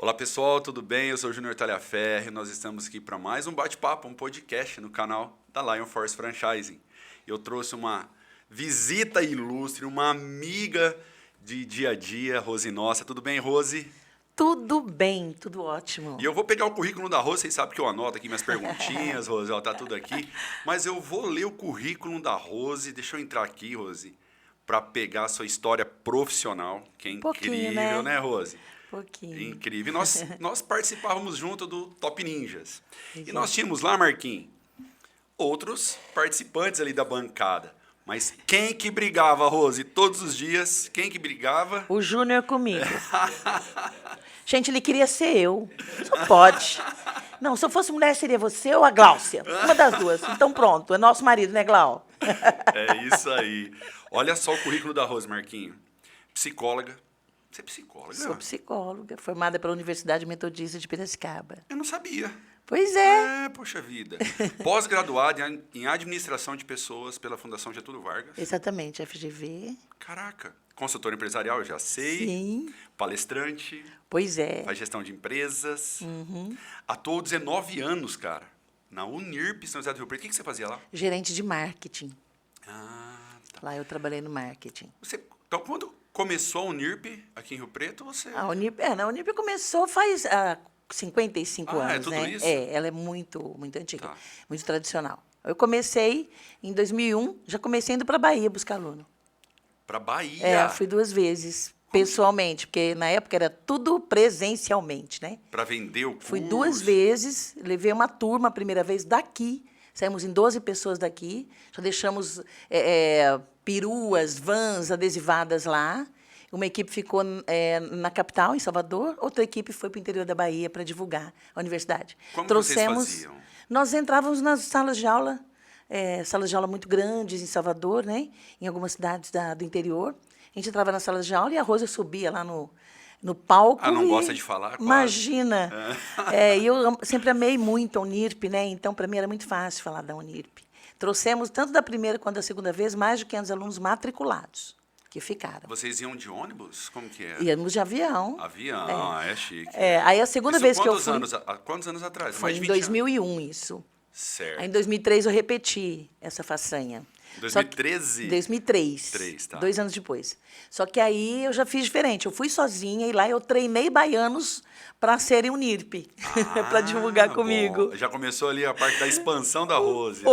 Olá pessoal, tudo bem? Eu sou o Júnior Talhaferri, nós estamos aqui para mais um bate-papo, um podcast no canal da Lion Force Franchising. Eu trouxe uma visita ilustre, uma amiga de dia a dia, Rose Nossa. Tudo bem, Rose? Tudo bem, tudo ótimo. E eu vou pegar o currículo da Rose, vocês sabem que eu anoto aqui minhas perguntinhas, Rose, ó, tá tudo aqui. Mas eu vou ler o currículo da Rose, deixa eu entrar aqui, Rose, para pegar a sua história profissional, que é incrível, né, Rose? Pouquinho. Incrível. Nós participávamos junto do Top Ninjas. Exato. E nós tínhamos lá, Marquinhos, outros participantes ali da bancada. Mas quem que brigava, Rose? Todos os dias, quem que brigava? O Júnior comigo. Gente, ele queria ser eu. Só pode. Não, se eu fosse mulher, seria você ou a Gláucia. Uma das duas. Então pronto, é nosso marido, né, Glau? É isso aí. Olha só o currículo da Rose, Marquinhos. Psicóloga. Você é psicóloga? Sou psicóloga, formada pela Universidade Metodista de Piracicaba. Eu não sabia. Pois é. Poxa vida. Pós-graduada em administração de pessoas pela Fundação Getúlio Vargas. Exatamente, FGV. Caraca. Consultor empresarial, eu já sei. Sim. Palestrante. Pois é. Faz gestão de empresas. Atuou 19 anos, cara. Na Unirp, São José do Rio Preto. O que você fazia lá? Gerente de marketing. Ah, tá. Lá eu trabalhei no marketing. Então, quando começou a Unirp aqui em Rio Preto, você... A Unirp, a Unirp começou faz 55 anos, é tudo né? isso? Ela é muito antiga, Tá. muito tradicional. Eu comecei em 2001, já comecei indo para a Bahia buscar aluno. Para Bahia? Fui 2 vezes, pessoalmente, porque na época era tudo presencialmente, né? Para vender o curso? Fui 2 vezes, levei uma turma a primeira vez daqui, saímos em 12 pessoas daqui, já deixamos peruas, vans adesivadas lá. Uma equipe ficou na capital, em Salvador, outra equipe foi para o interior da Bahia para divulgar a universidade. Como vocês faziam? Nós entrávamos nas salas de aula muito grandes em Salvador, né? Em algumas cidades do interior. A gente entrava nas salas de aula e a Rosa subia lá no palco. Não gosta de falar? Quase. Imagina! E eu sempre amei muito a Unirp, né? Então, para mim, era muito fácil falar da Unirp. Trouxemos, tanto da primeira quanto da segunda vez, mais de 500 alunos matriculados que ficaram. Vocês iam de ônibus? Como que é? Íamos de avião. Avião, é chique. Aí a segunda vez que eu fui... Quantos anos atrás? Foi Mais de em 20 2001, anos. isso. Certo. Aí, em 2003, eu repeti essa façanha. 2013? 2003. 3, tá. 2 anos depois. Só que aí eu já fiz diferente. Eu fui sozinha e lá eu treinei baianos para serem Unirp, para divulgar comigo. Bom. Já começou ali a parte da expansão da Rose,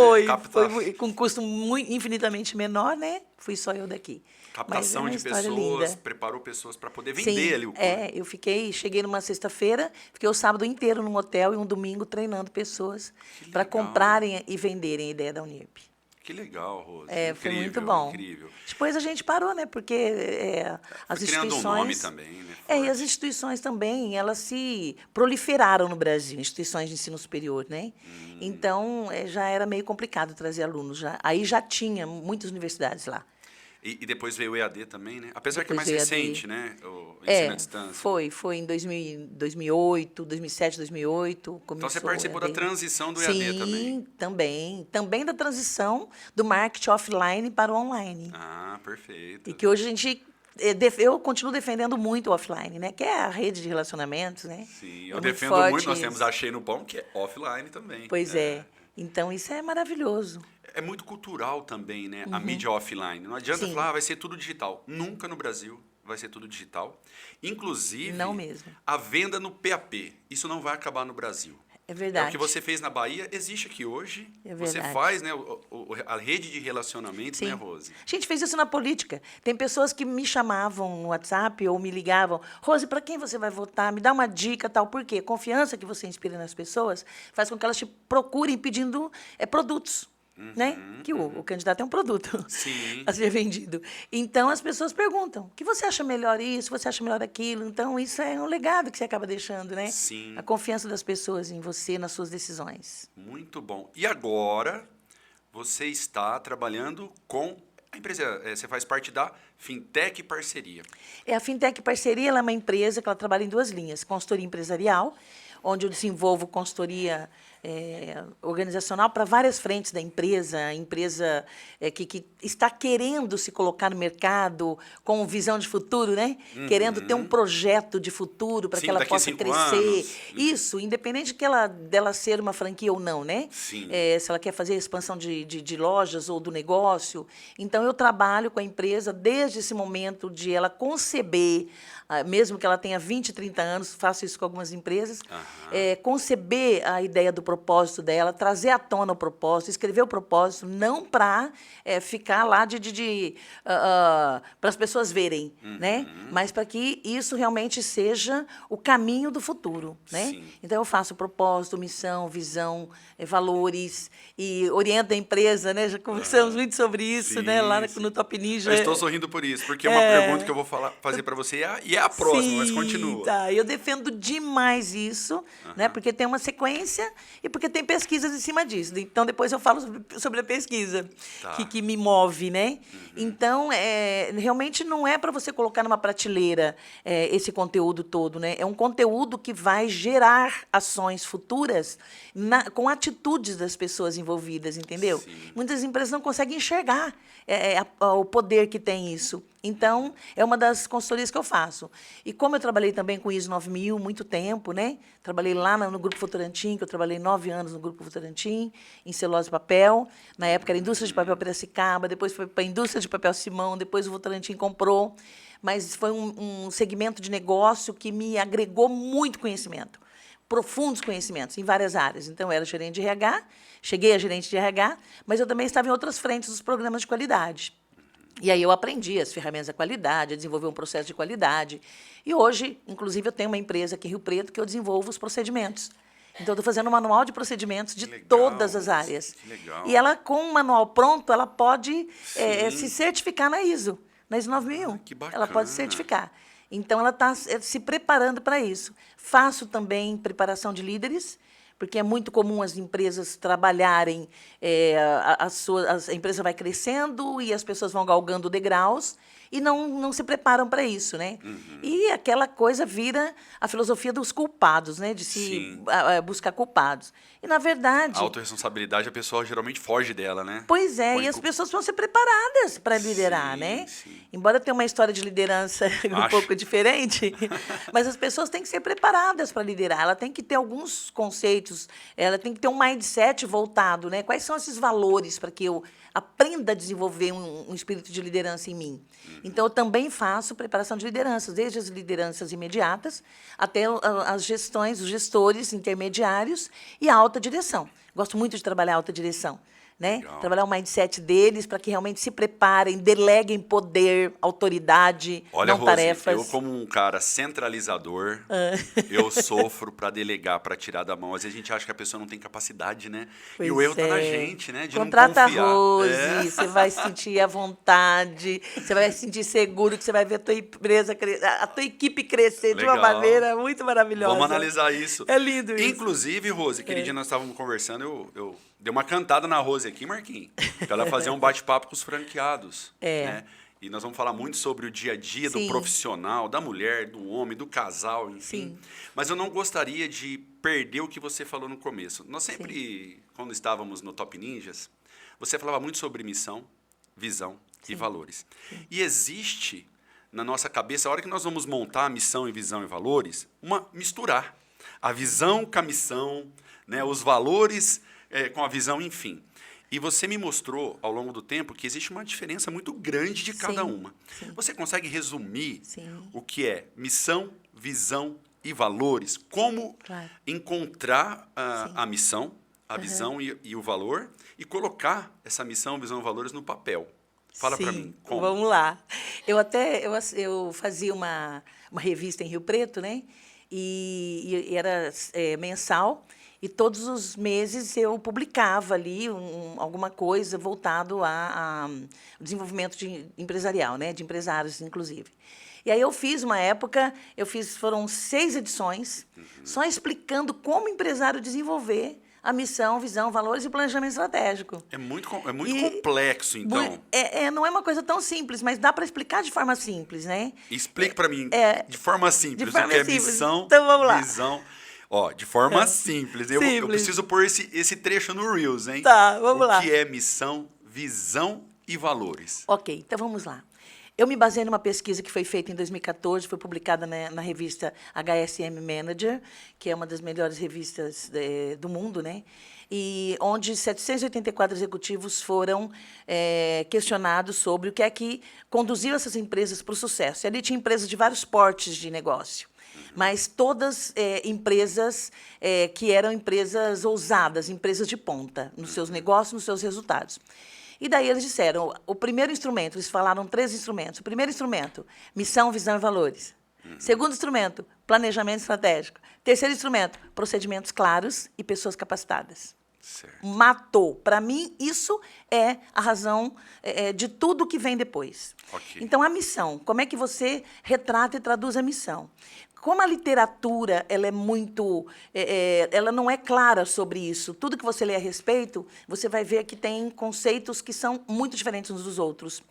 Foi com custo infinitamente menor, né? Fui só eu daqui. Captação de pessoas, linda. Preparou pessoas para poder vender. Sim, ali o curso. eu cheguei numa sexta-feira, fiquei o sábado inteiro num hotel e um domingo treinando pessoas para comprarem e venderem a ideia da Unirp. Que legal, Rose. Incrível, foi muito bom. Incrível. Depois a gente parou, né? Porque as instituições... criando um nome também, né? E as instituições também, elas se proliferaram no Brasil, instituições de ensino superior, né? Então, já era meio complicado trazer alunos. Aí já tinha muitas universidades lá. E depois veio o EAD também, né? Apesar depois que é mais recente, né? O ensino à distância. Foi em 2008, 2007, 2008. Começou então, você participou da transição do EAD também? Sim, também. Também da transição do marketing offline para o online. Ah, perfeito. E que hoje a gente... Eu continuo defendendo muito o offline, né? Que é a rede de relacionamentos, né? Sim, eu defendo muito. Nós temos a Achei no Pão, que é offline também. Pois é. Então, isso é maravilhoso. É muito cultural também, né? A mídia offline. Não adianta falar, vai ser tudo digital. Nunca no Brasil vai ser tudo digital. Inclusive, não mesmo. A venda no PAP. Isso não vai acabar no Brasil. É verdade. O que você fez na Bahia existe aqui hoje. É verdade. Você faz, né, a rede de relacionamentos, né, Rose? A gente fez isso na política. Tem pessoas que me chamavam no WhatsApp ou me ligavam. Rose, para quem você vai votar? Me dá uma dica, tal. Por quê? Confiança que você inspira nas pessoas faz com que elas te procurem pedindo produtos. Né? Que o candidato é um produto a ser vendido. Então, as pessoas perguntam, o que você acha melhor isso, você acha melhor aquilo? Então, isso é um legado que você acaba deixando, né? Sim. A confiança das pessoas em você, nas suas decisões. Muito bom. E agora, você está trabalhando com a empresa, você faz parte da Fintech Parceria. A Fintech Parceria ela é uma empresa que ela trabalha em 2 linhas. Consultoria empresarial, onde eu desenvolvo consultoria organizacional para várias frentes da empresa, a empresa que está querendo se colocar no mercado com visão de futuro, né? Querendo ter um projeto de futuro para que ela possa crescer. Isso, independente dela ser uma franquia ou não, né? Sim. Se ela quer fazer expansão de lojas ou do negócio. Então, eu trabalho com a empresa desde esse momento de ela conceber, mesmo que ela tenha 20, 30 anos, faço isso com algumas empresas, conceber a ideia do propósito dela, trazer à tona o propósito, escrever o propósito, não para ficar lá para as pessoas verem, né? Mas para que isso realmente seja o caminho do futuro, né? Sim. Então, eu faço propósito, missão, visão, valores e oriento a empresa, né? Já conversamos muito sobre isso, sim, né? Lá sim. no Top Ninja. Eu estou sorrindo por isso, porque é uma pergunta que eu vou fazer para você e é a próxima, Sim, mas continua. Tá. Eu defendo demais isso, né? Porque tem uma sequência e porque tem pesquisas em cima disso. Então, depois eu falo sobre a pesquisa que me move, né? Então, realmente não é para você colocar numa prateleira esse conteúdo todo, né? É um conteúdo que vai gerar ações futuras com atitudes das pessoas envolvidas, entendeu? Sim. Muitas empresas não conseguem enxergar o poder que tem isso. Então, é uma das consultorias que eu faço. E como eu trabalhei também com ISO 9000 muito tempo, né? Trabalhei lá no Grupo Votorantim, que eu trabalhei 9 anos no Grupo Votorantim, em celulose e papel. Na época era Indústria de Papel Piracicaba, depois foi para a Indústria de Papel Simão, depois o Votorantim comprou. Mas foi um segmento de negócio que me agregou muito conhecimento, profundos conhecimentos em várias áreas. Então, eu era gerente de RH, cheguei a gerente de RH, mas eu também estava em outras frentes dos programas de qualidade. E aí eu aprendi as ferramentas da qualidade, a desenvolver um processo de qualidade. E hoje, inclusive, eu tenho uma empresa aqui em Rio Preto que eu desenvolvo os procedimentos. Então, eu estou fazendo um manual de procedimentos de todas as áreas. Que legal. E ela, com o manual pronto, ela pode se certificar na ISO 9001. Que bacana. Ela pode certificar. Então, ela está se preparando para isso. Faço também preparação de líderes, porque é muito comum as empresas trabalharem, a empresa vai crescendo e as pessoas vão galgando degraus e não se preparam para isso, né? E aquela coisa vira a filosofia dos culpados, né? De se buscar culpados. E, na verdade... A autorresponsabilidade, a pessoa geralmente foge dela, né? Pois é, e as pessoas vão ser preparadas para liderar, né? Sim. Embora tenha uma história de liderança um pouco diferente, mas as pessoas têm que ser preparadas para liderar. Ela tem que ter alguns conceitos, ela tem que ter um mindset voltado, né? Quais são esses valores para que eu aprenda a desenvolver um espírito de liderança em mim? Então, eu também faço preparação de lideranças, desde as lideranças imediatas até as gestões, os gestores intermediários e a alta direção. Gosto muito de trabalhar a alta direção, né? Trabalhar o mindset deles para que realmente se preparem, deleguem poder, autoridade, Olha, não Rose, tarefas. eu como um cara centralizador, eu sofro para delegar, para tirar da mão. Às vezes a gente acha que a pessoa não tem capacidade, né? Pois e o erro tá na é. gente, né? De Contrata não confiar. a Rose, você vai se sentir à vontade, você vai se sentir seguro, que você vai ver a tua empresa, a tua equipe crescer de uma Legal. maneira muito maravilhosa. Vamos analisar isso. É lindo isso. Inclusive, Rose, aquele dia nós estávamos conversando, eu dei uma cantada na Rose aqui, Marquinhos, para ela fazer um bate-papo com os franqueados. Né? E nós vamos falar muito sobre o dia a dia do profissional, da mulher, do homem, do casal, enfim. Sim. Mas eu não gostaria de perder o que você falou no começo. Nós sempre, quando estávamos no Top Ninjas, você falava muito sobre missão, visão e valores. E existe na nossa cabeça, a hora que nós vamos montar a missão e visão e valores, misturar a visão com a missão, né, os valores com a visão, enfim. E você me mostrou, ao longo do tempo, que existe uma diferença muito grande de cada uma. Você consegue resumir o que é missão, visão e valores? Como encontrar a missão, a visão e o valor e colocar essa missão, visão e valores no papel? Fala para mim. Como? Vamos lá. Eu fazia uma revista em Rio Preto, né? E era mensal. E todos os meses eu publicava ali alguma coisa voltado ao desenvolvimento empresarial, né? De empresários, inclusive. E aí eu fiz uma época, foram 6 edições, só explicando como o empresário desenvolver a missão, visão, valores e planejamento estratégico. É muito complexo, então. Não é uma coisa tão simples, mas dá para explicar de forma simples, né? Explique para mim, de forma simples, o que é missão, então, vamos lá. visão. Ó, de forma simples. Eu Simples. preciso pôr esse trecho no Reels, hein? Tá, vamos lá. O que é missão, visão e valores? Ok, então vamos lá. Eu me baseei numa pesquisa que foi feita em 2014, foi publicada na revista HSM Manager, que é uma das melhores revistas do mundo, né? E onde 784 executivos foram questionados sobre o que é que conduziu essas empresas para o sucesso. E ali tinha empresas de vários portes de negócio, mas todas empresas que eram empresas ousadas, empresas de ponta, nos seus negócios, nos seus resultados. E daí eles disseram, o primeiro instrumento, eles falaram 3 instrumentos. O primeiro instrumento, missão, visão e valores. Segundo instrumento, planejamento estratégico. Terceiro instrumento, procedimentos claros e pessoas capacitadas. Certo. Matou. Para mim, isso é a razão de tudo que vem depois. Ok. Então, a missão, como é que você retrata e traduz a missão? Como a literatura ela é muito, ela não é clara sobre isso. Tudo que você lê a respeito, você vai ver que tem conceitos que são muito diferentes uns dos outros.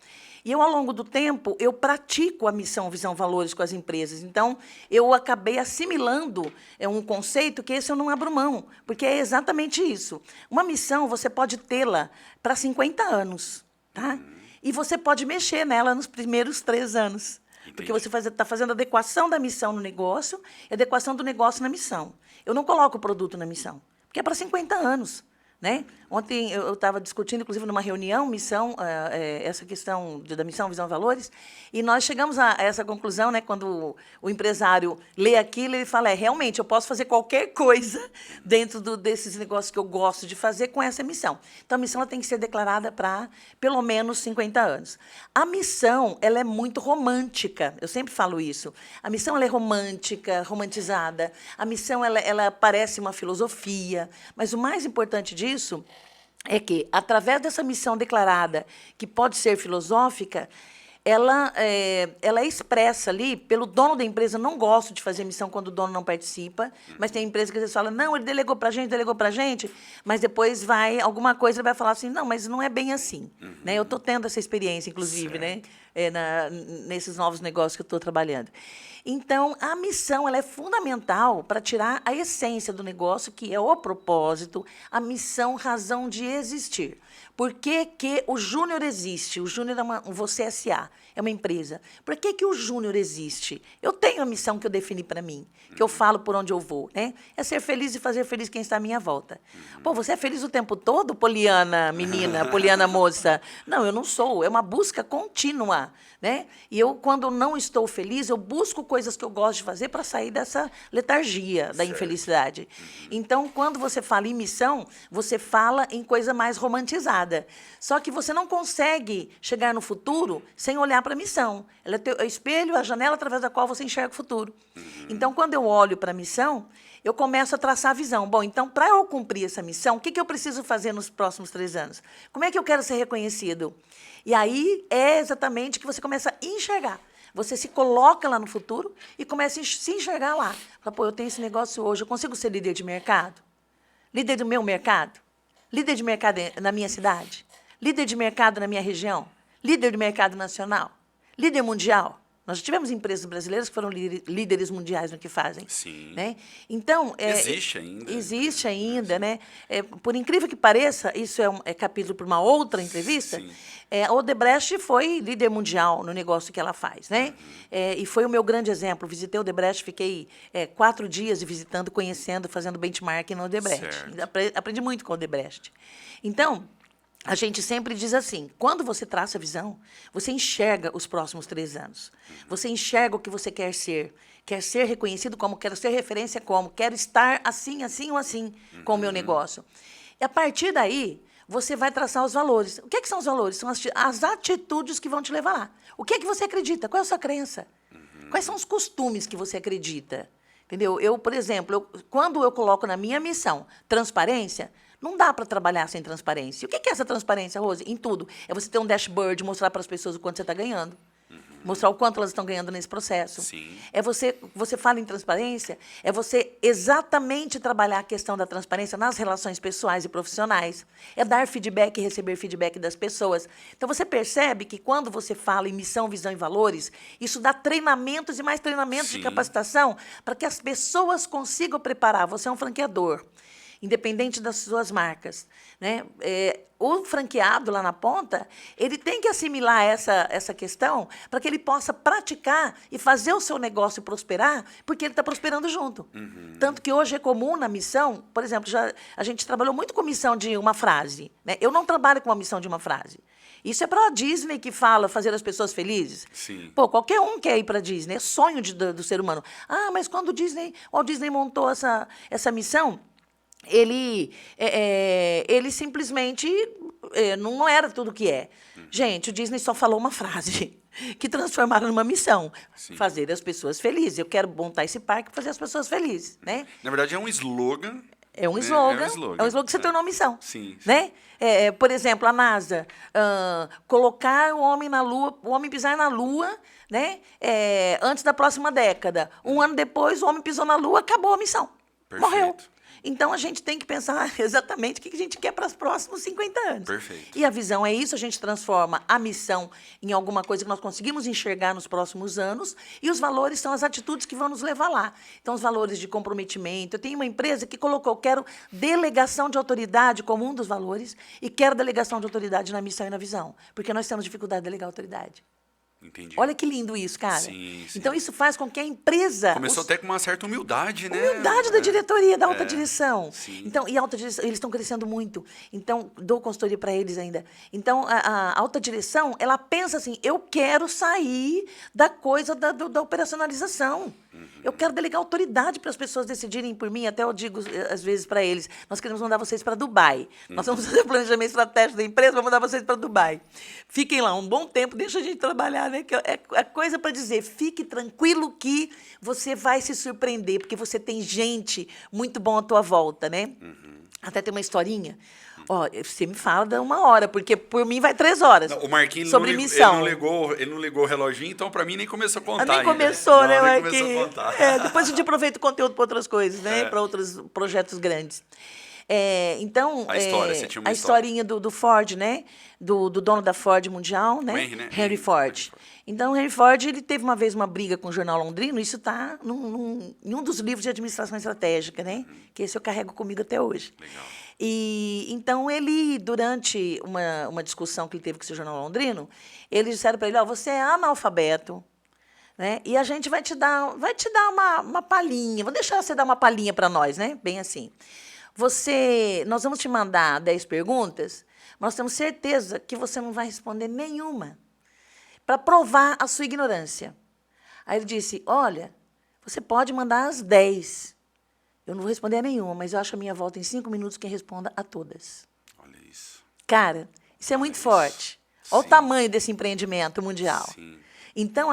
E eu, ao longo do tempo, eu pratico a missão, visão, valores com as empresas. Então, eu acabei assimilando um conceito que esse eu não abro mão, porque é exatamente isso. Uma missão, você pode tê-la para 50 anos, tá? E você pode mexer nela nos primeiros 3 anos. Porque você está fazendo adequação da missão no negócio e adequação do negócio na missão. Eu não coloco o produto na missão, porque é para 50 anos. Né? Ontem eu estava discutindo, inclusive, numa reunião, missão, essa questão da missão, visão e valores, e nós chegamos a essa conclusão, né, quando o empresário lê aquilo, ele fala, realmente, eu posso fazer qualquer coisa dentro desses negócios que eu gosto de fazer com essa missão. Então, a missão ela tem que ser declarada para, pelo menos, 50 anos. A missão ela é muito romântica, eu sempre falo isso. A missão ela é romântica, romantizada. A missão ela parece uma filosofia, mas o mais importante disso é que, através dessa missão declarada, que pode ser filosófica, ela é expressa ali pelo dono da empresa. Não gosto de fazer missão quando o dono não participa, mas tem empresa que às vezes fala, não, ele delegou para a gente, mas depois vai, alguma coisa ele vai falar assim, não, mas não é bem assim. Né? Eu estou tendo essa experiência, inclusive, né? Nesses novos negócios que eu estou trabalhando. Então, a missão ela é fundamental para tirar a essência do negócio, que é o propósito, a missão, razão de existir. Por que que o Júnior existe? O Júnior você S.A., é uma empresa. Por que que o Júnior existe? Eu tenho a missão que eu defini para mim, que eu falo por onde eu vou. Né? É ser feliz e fazer feliz quem está à minha volta. Pô, você é feliz o tempo todo, Poliana menina, Poliana moça? Não, eu não sou. É uma busca contínua. Né? E eu, quando não estou feliz, eu busco coisas que eu gosto de fazer para sair dessa letargia da infelicidade. Então, quando você fala em missão, você fala em coisa mais romantizada. Só que você não consegue chegar no futuro sem olhar para a missão. Ela é o espelho, a janela através da qual você enxerga o futuro. Então, quando eu olho para a missão, eu começo a traçar a visão. Bom, então, para eu cumprir essa missão, o que eu preciso fazer nos próximos 3 anos? Como é que eu quero ser reconhecido? E aí é exatamente que você começa a enxergar. Você se coloca lá no futuro e começa a se enxergar lá. Fala, pô, eu tenho esse negócio hoje, eu consigo ser líder de mercado? Líder do meu mercado? Líder de mercado na minha cidade? Líder de mercado na minha região? Líder de mercado nacional? Líder mundial? Nós tivemos empresas brasileiras que foram líderes mundiais no que fazem. Sim. Né? Então, existe ainda. Existe ainda, né? Por incrível que pareça, isso é capítulo para uma outra entrevista. Sim. A Odebrecht foi líder mundial no negócio que ela faz, né? E foi o meu grande exemplo. Visitei a Odebrecht, fiquei 4 dias visitando, conhecendo, fazendo benchmarking na Odebrecht. Aprendi muito com a Odebrecht. Então, a gente sempre diz assim, quando você traça a visão, você enxerga os próximos 3 anos. Você enxerga o que você quer ser. Quer ser reconhecido como, quero ser referência como, quero estar assim, assim ou assim com o meu negócio. E a partir daí, você vai traçar os valores. O que são os valores? São as atitudes que vão te levar lá. O que é que você acredita? Qual é a sua crença? Quais são os costumes que você acredita? Entendeu? Eu, por exemplo, quando eu coloco na minha missão transparência, não dá para trabalhar sem transparência. O que é essa transparência, Rose? Em tudo. É você ter um dashboard, mostrar para as pessoas o quanto você está ganhando. Mostrar o quanto elas estão ganhando nesse processo. Sim. É você fala em transparência, é você exatamente trabalhar a questão da transparência nas relações pessoais e profissionais. É dar feedback e receber feedback das pessoas. Então, você percebe que quando você fala em missão, visão e valores, isso dá treinamentos e mais treinamentos de capacitação para que as pessoas consigam preparar. Você é um franqueador, independente das suas marcas, né? O franqueado lá na ponta, ele tem que assimilar essa questão para que ele possa praticar e fazer o seu negócio prosperar, porque ele está prosperando junto. Tanto que hoje é comum na missão, por exemplo, a gente trabalhou muito com missão de uma frase, né? Eu não trabalho com a missão de uma frase. Isso é para a Disney que fala fazer as pessoas felizes. Sim. Pô, qualquer um quer ir para a Disney, é sonho do ser humano. Ah, mas quando o Walt Disney montou essa missão, ele simplesmente não era tudo o que é. Gente, o Disney só falou uma frase que transformaram numa missão. Sim. Fazer as pessoas felizes. Eu quero montar esse parque para fazer as pessoas felizes, né? Na verdade, é um slogan. É um né? slogan. É um slogan. É um slogan que você tornou missão. Sim, sim. Né? Por exemplo, a NASA, colocar o homem na Lua, o homem pisar na Lua, né? Antes da próxima década. Um ano depois, o homem pisou na Lua, acabou a missão. Perfeito. Morreu. Então, a gente tem que pensar exatamente o que a gente quer para os próximos 50 anos. Perfeito. E a visão é isso, a gente transforma a missão em alguma coisa que nós conseguimos enxergar nos próximos anos, e os valores são as atitudes que vão nos levar lá. Então, os valores de comprometimento. Eu tenho uma empresa que colocou, quero delegação de autoridade como um dos valores, e quero delegação de autoridade na missão e na visão, porque nós temos dificuldade de delegar autoridade. Entendi. Olha que lindo isso, cara. Sim, sim. Então, isso faz com que a empresa... Começou até com uma certa humildade, né? Humildade da diretoria, da alta direção. Sim. Então, e a alta direção, eles estão crescendo muito. Então, dou consultoria para eles ainda. Então, a alta direção, ela pensa assim, eu quero sair da coisa da operacionalização. Eu quero delegar autoridade para as pessoas decidirem por mim. Até eu digo, às vezes, para eles, nós queremos mandar vocês para Dubai. Nós vamos fazer o planejamento estratégico da empresa, vamos mandar vocês para Dubai. Fiquem lá um bom tempo, deixa a gente trabalhar, né? Que é coisa para dizer, fique tranquilo que você vai se surpreender, porque você tem gente muito bom à tua volta, né? Até tem uma historinha. Ó, você me fala de 1 hora, porque por mim vai 3 horas. Não, o Marquinhos sobre missão. ele não ligou o reloginho, então para mim nem começou a contar. Nem ainda. começou, né, nem Marquinhos? começou a contar. Depois a gente aproveita o conteúdo para outras coisas, né? Para outros projetos grandes. Então, A história, você tinha uma a historinha do Ford, né? Do dono da Ford Mundial, né? Henry, né? Henry Ford. Então, Henry Ford, ele teve uma vez uma briga com o jornal londrino, isso está em um dos livros de administração estratégica, né? Que esse eu carrego comigo até hoje. Legal. E então ele, durante uma discussão que ele teve com esse jornal londrino, eles disseram para ele, você é analfabeto, né? E a gente vai te dar uma palhinha, vou deixar você dar uma palhinha para nós, né? Bem assim. Nós vamos te mandar 10 perguntas, mas nós temos certeza que você não vai responder nenhuma, para provar a sua ignorância. Aí ele disse, olha, você pode mandar as 10. Eu não vou responder a nenhuma, mas eu acho a minha volta em 5 minutos quem responda a todas. Olha isso. Cara, isso é muito forte. Olha o tamanho desse empreendimento mundial. Sim. Então,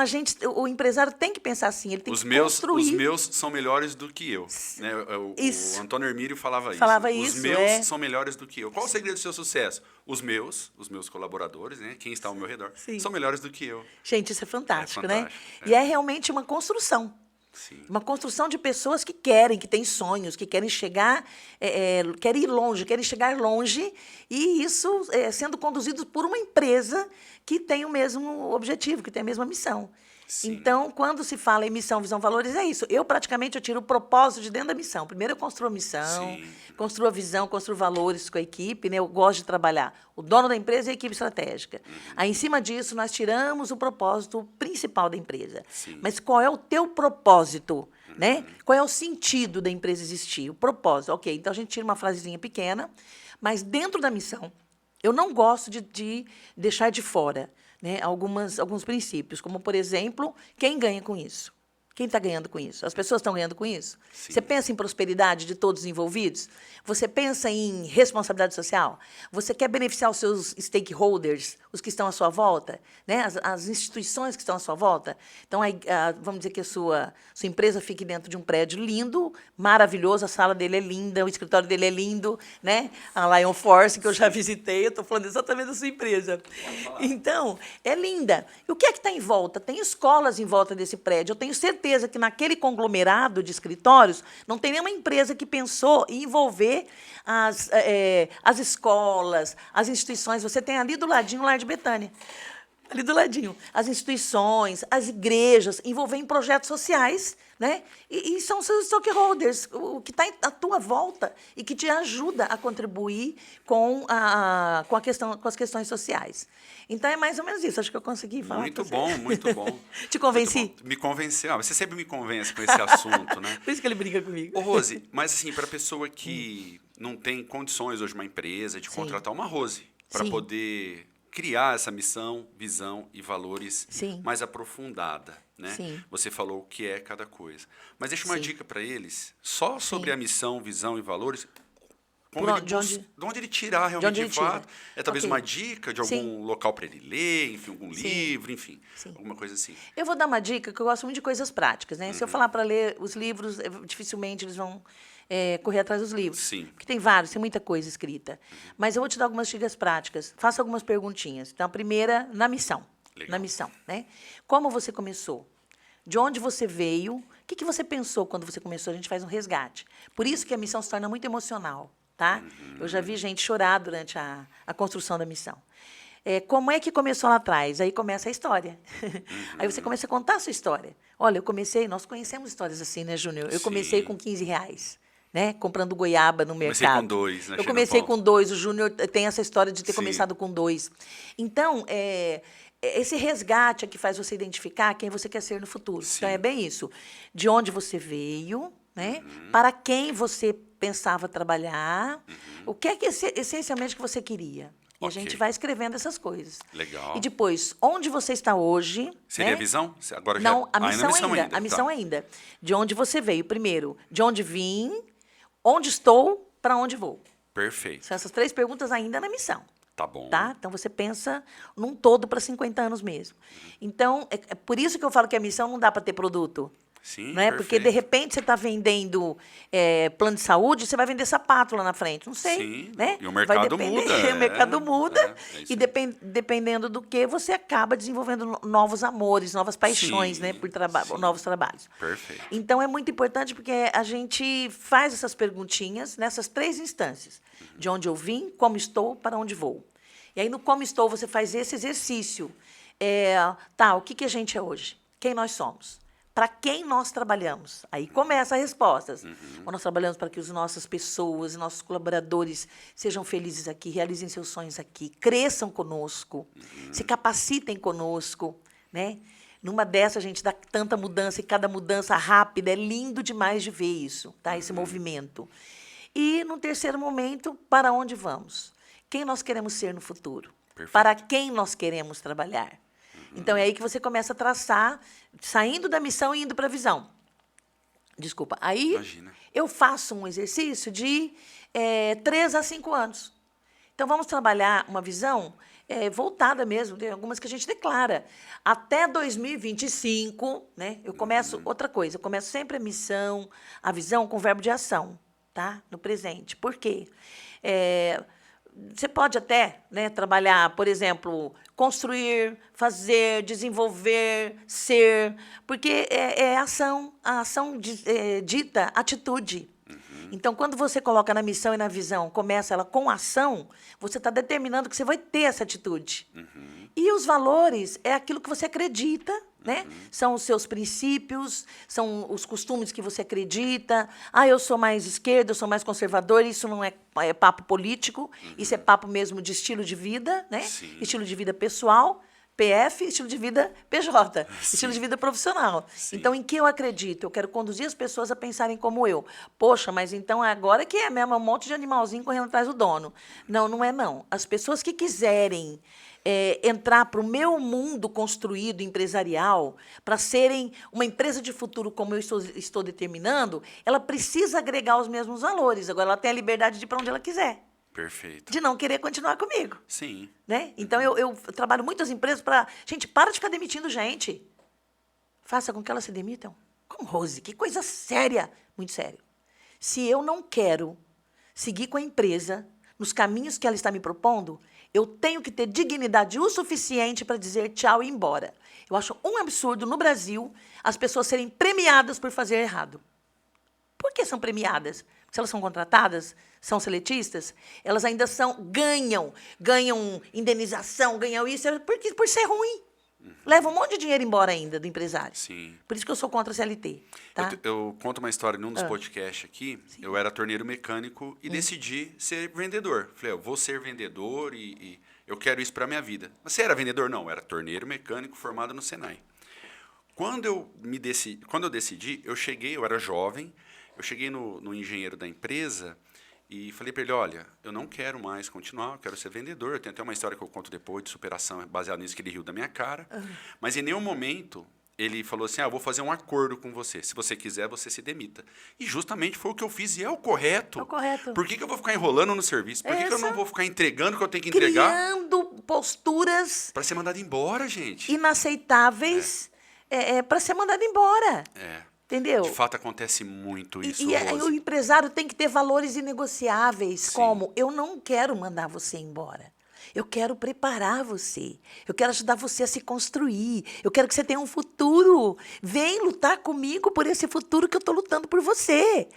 o empresário tem que pensar assim, ele tem que construir... Os meus são melhores do que eu. Né? O Antônio Hermílio falava isso. Falava Os isso, meus são melhores do que eu. Qual o segredo do seu sucesso? Os meus colaboradores, né? Quem está ao meu redor, Sim. são melhores do que eu. Gente, isso é fantástico, né? fantástico, E é realmente uma construção. Sim. Uma construção de pessoas que querem, que têm sonhos, que querem chegar, querem ir longe, querem chegar longe, e isso sendo conduzidos por uma empresa que tem o mesmo objetivo, que tem a mesma missão. Sim. Então, quando se fala em missão, visão, valores, é isso. Eu tiro o propósito de dentro da missão. Primeiro eu construo a missão, Sim. construo a visão, construo valores com a equipe, né? Eu gosto de trabalhar o dono da empresa e a equipe estratégica. Aí, em cima disso, nós tiramos o propósito principal da empresa. Sim. Mas qual é o teu propósito? Né? Qual é o sentido da empresa existir? O propósito. Ok, então a gente tira uma frasezinha pequena, mas dentro da missão, eu não gosto de deixar de fora, né, alguns princípios, como, por exemplo, quem ganha com isso? Quem está ganhando com isso? As pessoas estão ganhando com isso? Sim. Você pensa em prosperidade de todos os envolvidos? Você pensa em responsabilidade social? Você quer beneficiar os seus stakeholders, os que estão à sua volta, né? As instituições que estão à sua volta? Então, vamos dizer que a sua empresa fique dentro de um prédio lindo, maravilhoso, a sala dele é linda, o escritório dele é lindo, né? A Lion Force, que eu já visitei, eu estou falando exatamente da sua empresa. Então, é linda. E o que é que está em volta? Tem escolas em volta desse prédio. Eu tenho certeza que naquele conglomerado de escritórios não tem nenhuma empresa que pensou em envolver as escolas, as instituições. Você tem ali do ladinho o Lar de Betânia. Ali do ladinho. As instituições, as igrejas, envolver em projetos sociais, né? E são seus stakeholders, o que está à tua volta e que te ajuda a contribuir com as questões sociais. Então, é mais ou menos isso. Acho que eu consegui falar. Muito bom, muito bom. Te convenci? Muito bom. Me convenceu. Você sempre me convence com esse assunto, né? Por isso que ele briga comigo. Ô, Rose, mas assim, para a pessoa que não tem condições hoje, uma empresa, de contratar uma Rose para Sim. poder criar essa missão, visão e valores Sim. mais aprofundada, né? Sim. Você falou o que é cada coisa. Mas deixa uma Sim. dica para eles, só sobre a missão, visão e valores, De onde ele tirar realmente onde ele de fato. tira. É talvez Ok. uma dica de algum Sim. local para ele ler, enfim, algum Sim. livro, enfim, Sim. alguma coisa assim. Eu vou dar uma dica, que eu gosto muito de coisas práticas, né? Se eu falar para ler os livros, dificilmente eles vão correr atrás dos livros. Sim. Porque tem vários, tem muita coisa escrita. Mas eu vou te dar algumas dicas práticas. Faça algumas perguntinhas. Então, a primeira, na missão. Legal. Na missão, né? Como você começou? De onde você veio? O que você pensou quando você começou? A gente faz um resgate. Por isso que a missão se torna muito emocional, tá? Eu já vi gente chorar durante a construção da missão. Como é que começou lá atrás? Aí começa a história. Aí você começa a contar a sua história. Olha, nós conhecemos histórias assim, né, Júnior? Eu comecei Sim. com R$15, né? Comprando goiaba no Comecei mercado. com 2, né? Eu comecei com 2, o Júnior tem essa história de ter Sim. começado com 2. Então, esse resgate é que faz você identificar quem você quer ser no futuro. Sim. Então, é bem isso. De onde você veio, né? Para quem você pensava trabalhar, o que é que essencialmente que você queria. E a Ok. gente vai escrevendo essas coisas. Legal. E depois, onde você está hoje... Seria né? a visão? Agora Não, a ainda missão ainda. A missão tá. ainda. De onde você veio. Primeiro, de onde vim, onde estou, para onde vou. Perfeito. São essas 3 perguntas ainda na missão. Tá bom. Tá? Então, você pensa num todo para 50 anos mesmo. Então, é por isso que eu falo que a missão não dá para ter produto. Sim, Não é? Porque, de repente, você está vendendo plano de saúde, você vai vender sapato lá na frente. Não sei. Sim, Né? e o mercado Vai depender, muda, O mercado muda. é isso E aí. dependendo do que, você acaba desenvolvendo novos amores, novas paixões, Sim, né? Por sim. novos trabalhos. Perfeito. Então, é muito importante porque a gente faz essas perguntinhas nessas 3 instâncias. De onde eu vim, como estou, para onde vou. E aí, no como estou, você faz esse exercício. O que a gente é hoje? Quem nós somos? Para quem nós trabalhamos? Aí começa as respostas. Nós trabalhamos para que as nossas pessoas, nossos colaboradores sejam felizes aqui, realizem seus sonhos aqui, cresçam conosco, se capacitem conosco, né? Numa dessa, a gente dá tanta mudança, e cada mudança rápida, é lindo demais de ver isso, tá? Esse movimento. E, no terceiro momento, para onde vamos? Quem nós queremos ser no futuro? Perfeito. Para quem nós queremos trabalhar? Então, é aí que você começa a traçar, saindo da missão e indo para a visão. Desculpa. Aí, Imagina. eu faço um exercício de 3 a 5 anos. Então, vamos trabalhar uma visão voltada mesmo, tem algumas que a gente declara. Até 2025, né, eu começo outra coisa, eu começo sempre a missão, a visão com verbo de ação, tá? No presente. Por quê? Você pode até, né, trabalhar, por exemplo, construir, fazer, desenvolver, ser, porque é ação, a ação dita atitude. Então, quando você coloca na missão e na visão, começa ela com ação, você está determinando que você vai ter essa atitude. E os valores é aquilo que você acredita, né? São os seus princípios, são os costumes que você acredita. Eu sou mais esquerda, eu sou mais conservador, isso não é papo político, isso é papo mesmo de estilo de vida, né? Sim. Estilo de vida pessoal, PF, estilo de vida PJ, Sim. estilo de vida profissional. Sim. Então, em que eu acredito? Eu quero conduzir as pessoas a pensarem como eu. Poxa, mas então agora que é mesmo um monte de animalzinho correndo atrás do dono. Não, não é não. As pessoas que quiserem entrar para o meu mundo construído empresarial, para serem uma empresa de futuro como eu estou determinando, ela precisa agregar os mesmos valores. Agora, ela tem a liberdade de ir para onde ela quiser. Perfeito. De não querer continuar comigo. Sim. Né? Então, eu trabalho muitas empresas para... Gente, para de ficar demitindo gente. Faça com que elas se demitam. Como Rose, que coisa séria. Muito sério. Se eu não quero seguir com a empresa nos caminhos que ela está me propondo, eu tenho que ter dignidade o suficiente para dizer tchau e ir embora. Eu acho um absurdo no Brasil as pessoas serem premiadas por fazer errado. Por que são premiadas? Porque se elas são contratadas, são seletistas, elas ainda ganham indenização, ganham isso, por ser ruim. Leva um monte de dinheiro embora ainda do empresário. Sim. Por isso que eu sou contra a CLT. Tá? Eu conto uma história num dos podcasts aqui. Sim. Eu era torneiro mecânico e decidi ser vendedor. Falei, eu vou ser vendedor e eu quero isso para minha vida. Mas você era vendedor? Não, eu era torneiro mecânico formado no Senai. Quando eu decidi, eu era jovem, eu cheguei no engenheiro da empresa e falei para ele, olha, eu não quero mais continuar, eu quero ser vendedor. Eu tenho até uma história que eu conto depois de superação, baseada nisso, que ele riu da minha cara. Mas em nenhum momento ele falou assim, eu vou fazer um acordo com você. Se você quiser, você se demita. E justamente foi o que eu fiz e é o correto. É o correto. Por que eu vou ficar enrolando no serviço? Por que eu não vou ficar entregando o que eu tenho que entregar? Criando posturas... Para ser mandado embora, gente. Inaceitáveis para ser mandado embora. Entendeu? De fato, acontece muito isso, E o empresário tem que ter valores inegociáveis, como eu não quero mandar você embora. Eu quero preparar você. Eu quero ajudar você a se construir. Eu quero que você tenha um futuro. Vem lutar comigo por esse futuro que eu estou lutando por você.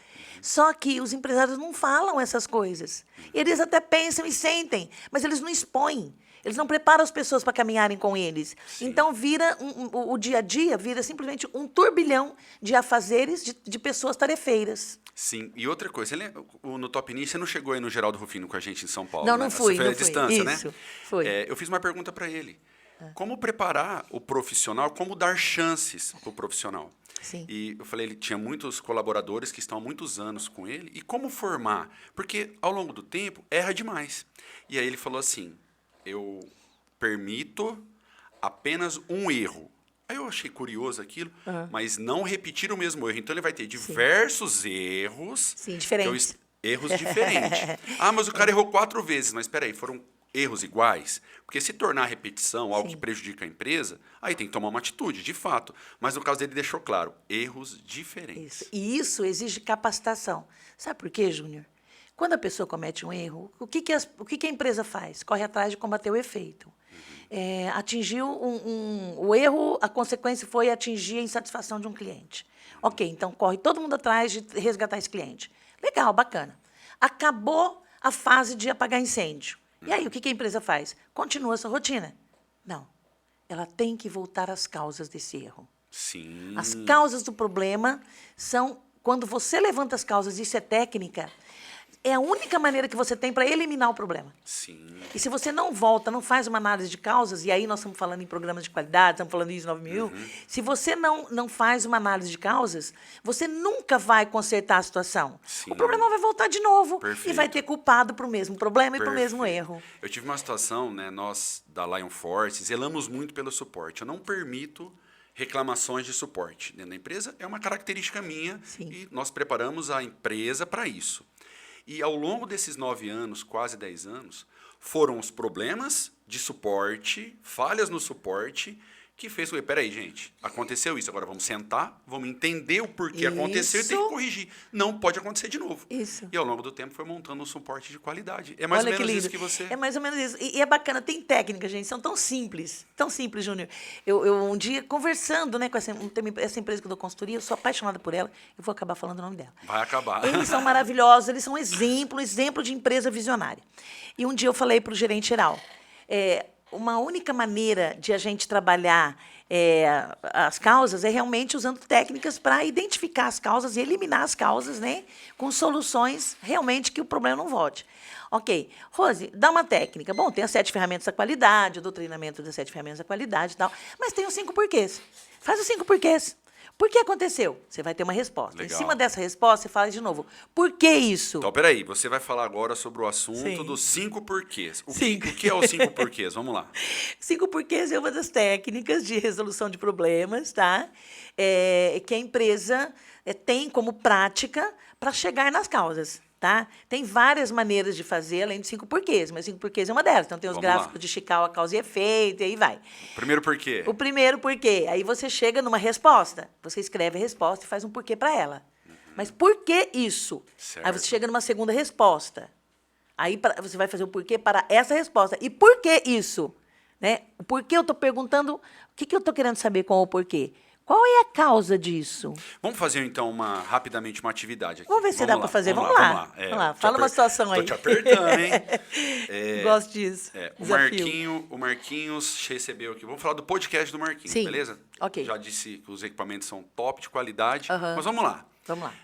Só que os empresários não falam essas coisas. Eles até pensam e sentem, mas eles não expõem. Eles não preparam as pessoas para caminharem com eles. Sim. Então, o dia a dia vira simplesmente um turbilhão de afazeres de pessoas tarefeiras. Sim. E outra coisa, no Top Niche, você não chegou aí no Geraldo Rufino com a gente em São Paulo, não, né? Não fui. Você foi à distância, Isso, né? Foi. Eu fiz uma pergunta para ele. Como preparar o profissional, como dar chances para o profissional? Sim. E eu falei, ele tinha muitos colaboradores que estão há muitos anos com ele. E como formar? Porque, ao longo do tempo, erra demais. E aí ele falou assim, eu permito apenas um erro. Aí eu achei curioso aquilo, mas não repetir o mesmo erro. Então, ele vai ter diversos erros. Sim, diferentes. Erros diferentes. Mas o cara errou 4 vezes. Mas espera aí, foram erros iguais? Porque se tornar repetição algo que prejudica a empresa, aí tem que tomar uma atitude, de fato. Mas no caso dele, deixou claro, erros diferentes. E isso exige capacitação. Sabe por quê, Júnior? Quando a pessoa comete um erro, o que a empresa faz? Corre atrás de combater o efeito. Atingiu o erro, a consequência foi atingir a insatisfação de um cliente. Ok, então corre todo mundo atrás de resgatar esse cliente. Legal, bacana. Acabou a fase de apagar incêndio. E aí, o que a empresa faz? Continua essa rotina? Não. Ela tem que voltar às causas desse erro. Sim. As causas do problema são, quando você levanta as causas, isso é técnica, é a única maneira que você tem para eliminar o problema. Sim. E se você não volta, não faz uma análise de causas, e aí nós estamos falando em programas de qualidade, estamos falando em ISO 9000, se você não faz uma análise de causas, você nunca vai consertar a situação. Sim. O problema vai voltar de novo. Perfeito. E vai ter culpado para o mesmo problema e para o mesmo erro. Eu tive uma situação, né, nós da Lion Force zelamos muito pelo suporte. Eu não permito reclamações de suporte dentro da empresa, é uma característica minha. Sim. E nós preparamos a empresa para isso. E ao longo desses 9 anos, quase 10 anos, foram os problemas de suporte, falhas no suporte, que fez... Peraí, gente, aconteceu isso, agora vamos sentar, vamos entender o porquê aconteceu e tem que corrigir. Não pode acontecer de novo. Isso. E ao longo do tempo foi montando um suporte de qualidade. É mais ou menos isso que você... É mais ou menos isso. E é bacana, tem técnicas, gente, são tão simples, Júnior. Eu um dia, conversando, né, com essa empresa que eu dou consultoria, eu sou apaixonada por ela, eu vou acabar falando o nome dela. Vai acabar. Eles são maravilhosos, eles são um exemplo de empresa visionária. E um dia eu falei para o gerente geral, uma única maneira de a gente trabalhar as causas é realmente usando técnicas para identificar as causas e eliminar as causas, né, com soluções realmente que o problema não volte. Ok, Rose, dá uma técnica. Bom, tem as 7 ferramentas da qualidade, eu dou treinamento das 7 ferramentas da qualidade e tal, mas tem os 5 porquês. Faz os 5 porquês. Por que aconteceu? Você vai ter uma resposta. Legal. Em cima dessa resposta, você fala de novo. Por que isso? Então, peraí, você vai falar agora sobre o assunto Sim. dos 5 porquês. O Sim. que é os 5 porquês? Vamos lá. 5 porquês é uma das técnicas de resolução de problemas, tá? Que a empresa tem como prática para chegar nas causas, tá? Tem várias maneiras de fazer, além de 5 porquês, mas 5 porquês é uma delas. Então, tem os Vamos lá. gráficos de Chicago, causa e efeito, e aí vai. Primeiro porquê. O primeiro porquê. Aí você chega numa resposta. Você escreve a resposta e faz um porquê para ela. Mas por que isso? Certo. Aí você chega numa segunda resposta. Aí você vai fazer o porquê para essa resposta. E por que isso? Né? O porquê eu estou perguntando, o que eu estou querendo saber com o porquê? Qual é a causa disso? Vamos fazer, então, rapidamente uma atividade aqui. Vamos ver se dá para fazer. Vamos lá. Vamos lá. Fala uma situação aí. Tô te apertando, hein? Gosto disso. O Marquinhos recebeu aqui. Vamos falar do podcast do Marquinhos, Sim. beleza? Ok. Já disse que os equipamentos são top de qualidade. Aham. Mas vamos lá. Vamos lá.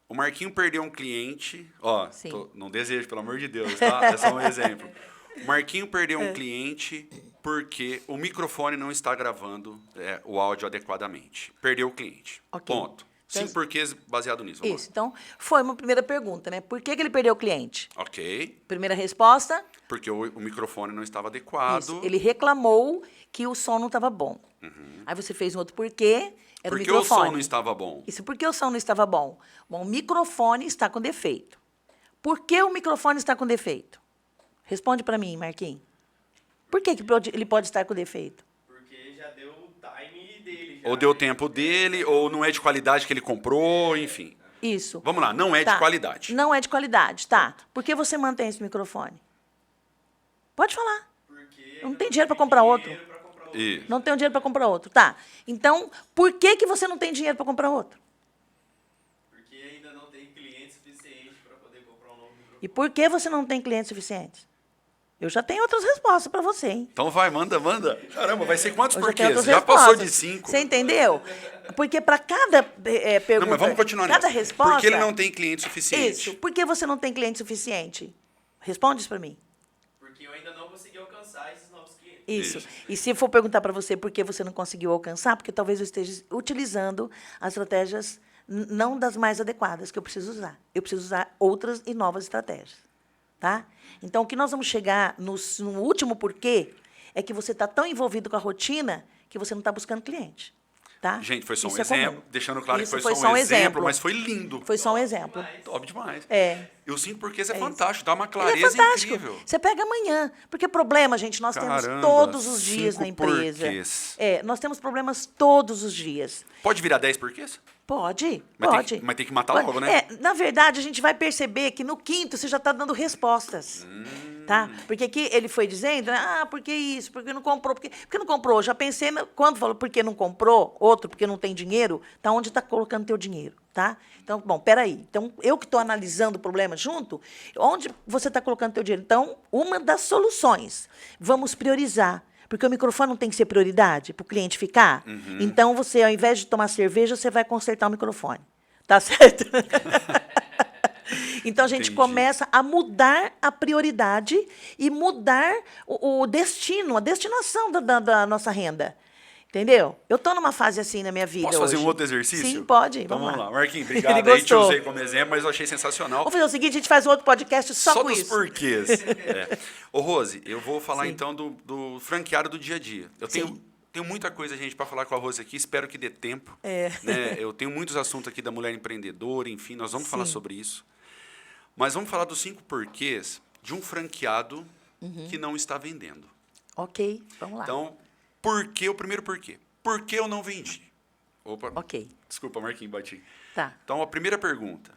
O Marquinho perdeu um cliente. Ó, Sim. não desejo, pelo amor de Deus, tá? É só um exemplo. O Marquinho perdeu um cliente porque o microfone não está gravando o áudio adequadamente. Perdeu o cliente. Ok. Ponto. Então, 5 porquês baseado nisso. Vamos Isso. Então, foi uma primeira pergunta, né? Por que ele perdeu o cliente? lá. Ok. Primeira resposta, Porque o microfone não estava adequado. isso. Ele reclamou que o som não estava bom. Aí você fez um outro porquê, era Porque o o microfone. som não estava bom. Isso, por que o som não estava bom? Bom, o microfone está com defeito. Por que o microfone está com defeito? Responde para mim, Marquinhos. Por que ele pode estar com defeito? Porque já deu o time dele. Ou deu tempo dele, ou não é de qualidade que ele comprou, enfim. Isso. Vamos lá, não é Tá. de qualidade. Não é de qualidade, tá. Por que você mantém esse microfone? Pode falar. Porque Não tem dinheiro para comprar outro. pra comprar outro. E Não tem dinheiro para comprar outro. Tá. Então, por que você não tem dinheiro para comprar outro? Porque ainda não tem cliente suficiente para poder comprar um novo microfone. E por que você não tem clientes suficientes? Eu já tenho outras respostas para você, hein? então vai, manda. Caramba, vai ser quantos Eu já tenho porquês? outras Já passou de respostas. 5. Você entendeu? Porque para cada pergunta, Não, mas vamos continuar cada nisso. resposta... Porque ele não tem cliente suficiente. Isso. Por que você não tem cliente suficiente? Responde isso para mim. Porque eu ainda não consegui alcançar esses novos clientes. Isso. Isso. E se for perguntar para você por que você não conseguiu alcançar, porque talvez eu esteja utilizando as estratégias não das mais adequadas que eu preciso usar. Eu preciso usar outras e novas estratégias. Tá? Então, o que nós vamos chegar no último porquê é que você está tão envolvido com a rotina que você não está buscando cliente. Tá? Gente, foi só um Isso é exemplo. comum. Deixando claro Isso que foi só um exemplo, mas foi lindo. Foi só um exemplo. Top demais. É. E o 5 porquês é isso. fantástico, dá uma Ele é clareza fantástico. incrível. Você pega amanhã. Porque problema, gente, nós temos Caramba, todos os dias 5 na empresa. porquês. Nós temos problemas todos os dias. Pode virar 10 porquês? Pode, Mas pode. tem que matar Pode. logo, né? Na verdade, a gente vai perceber que no quinto você já está dando respostas. Tá? Porque aqui ele foi dizendo, por que isso? Por que não comprou? Por que não comprou? Já pensei, quando falou por que não comprou, outro, porque não tem dinheiro, tá onde está colocando teu dinheiro, tá? Então, bom, peraí. Então, eu que estou analisando o problema junto, onde você está colocando teu dinheiro? Então, uma das soluções, vamos priorizar. Porque o microfone não tem que ser prioridade para o cliente ficar. Então, você, ao invés de tomar cerveja, você vai consertar o microfone. Tá certo? Então, a gente Entendi. começa a mudar a prioridade e mudar o destino, a destinação da nossa renda. Entendeu? Eu estou numa fase assim na minha vida Posso fazer hoje. um outro exercício? Sim, pode. Então vamos lá. Marquinhos, obrigado. Ele Aí te gostou. usei como exemplo, mas eu achei sensacional. Vamos fazer o seguinte, a gente faz outro podcast só com dos isso. porquês. Ô, Rose, eu vou falar Sim. então do franqueado do dia a dia. Eu Sim. tenho muita coisa, gente, para falar com a Rose aqui. Espero que dê tempo. Né? Eu tenho muitos assuntos aqui da mulher empreendedora, enfim, nós vamos falar Sim. sobre isso. Mas vamos falar dos 5 porquês de um franqueado que não está vendendo. Ok, vamos lá. Então, o primeiro porquê? Por que eu não vendi? Opa, Ok, desculpa, Marquinhos, bati. tá. Então, a primeira pergunta.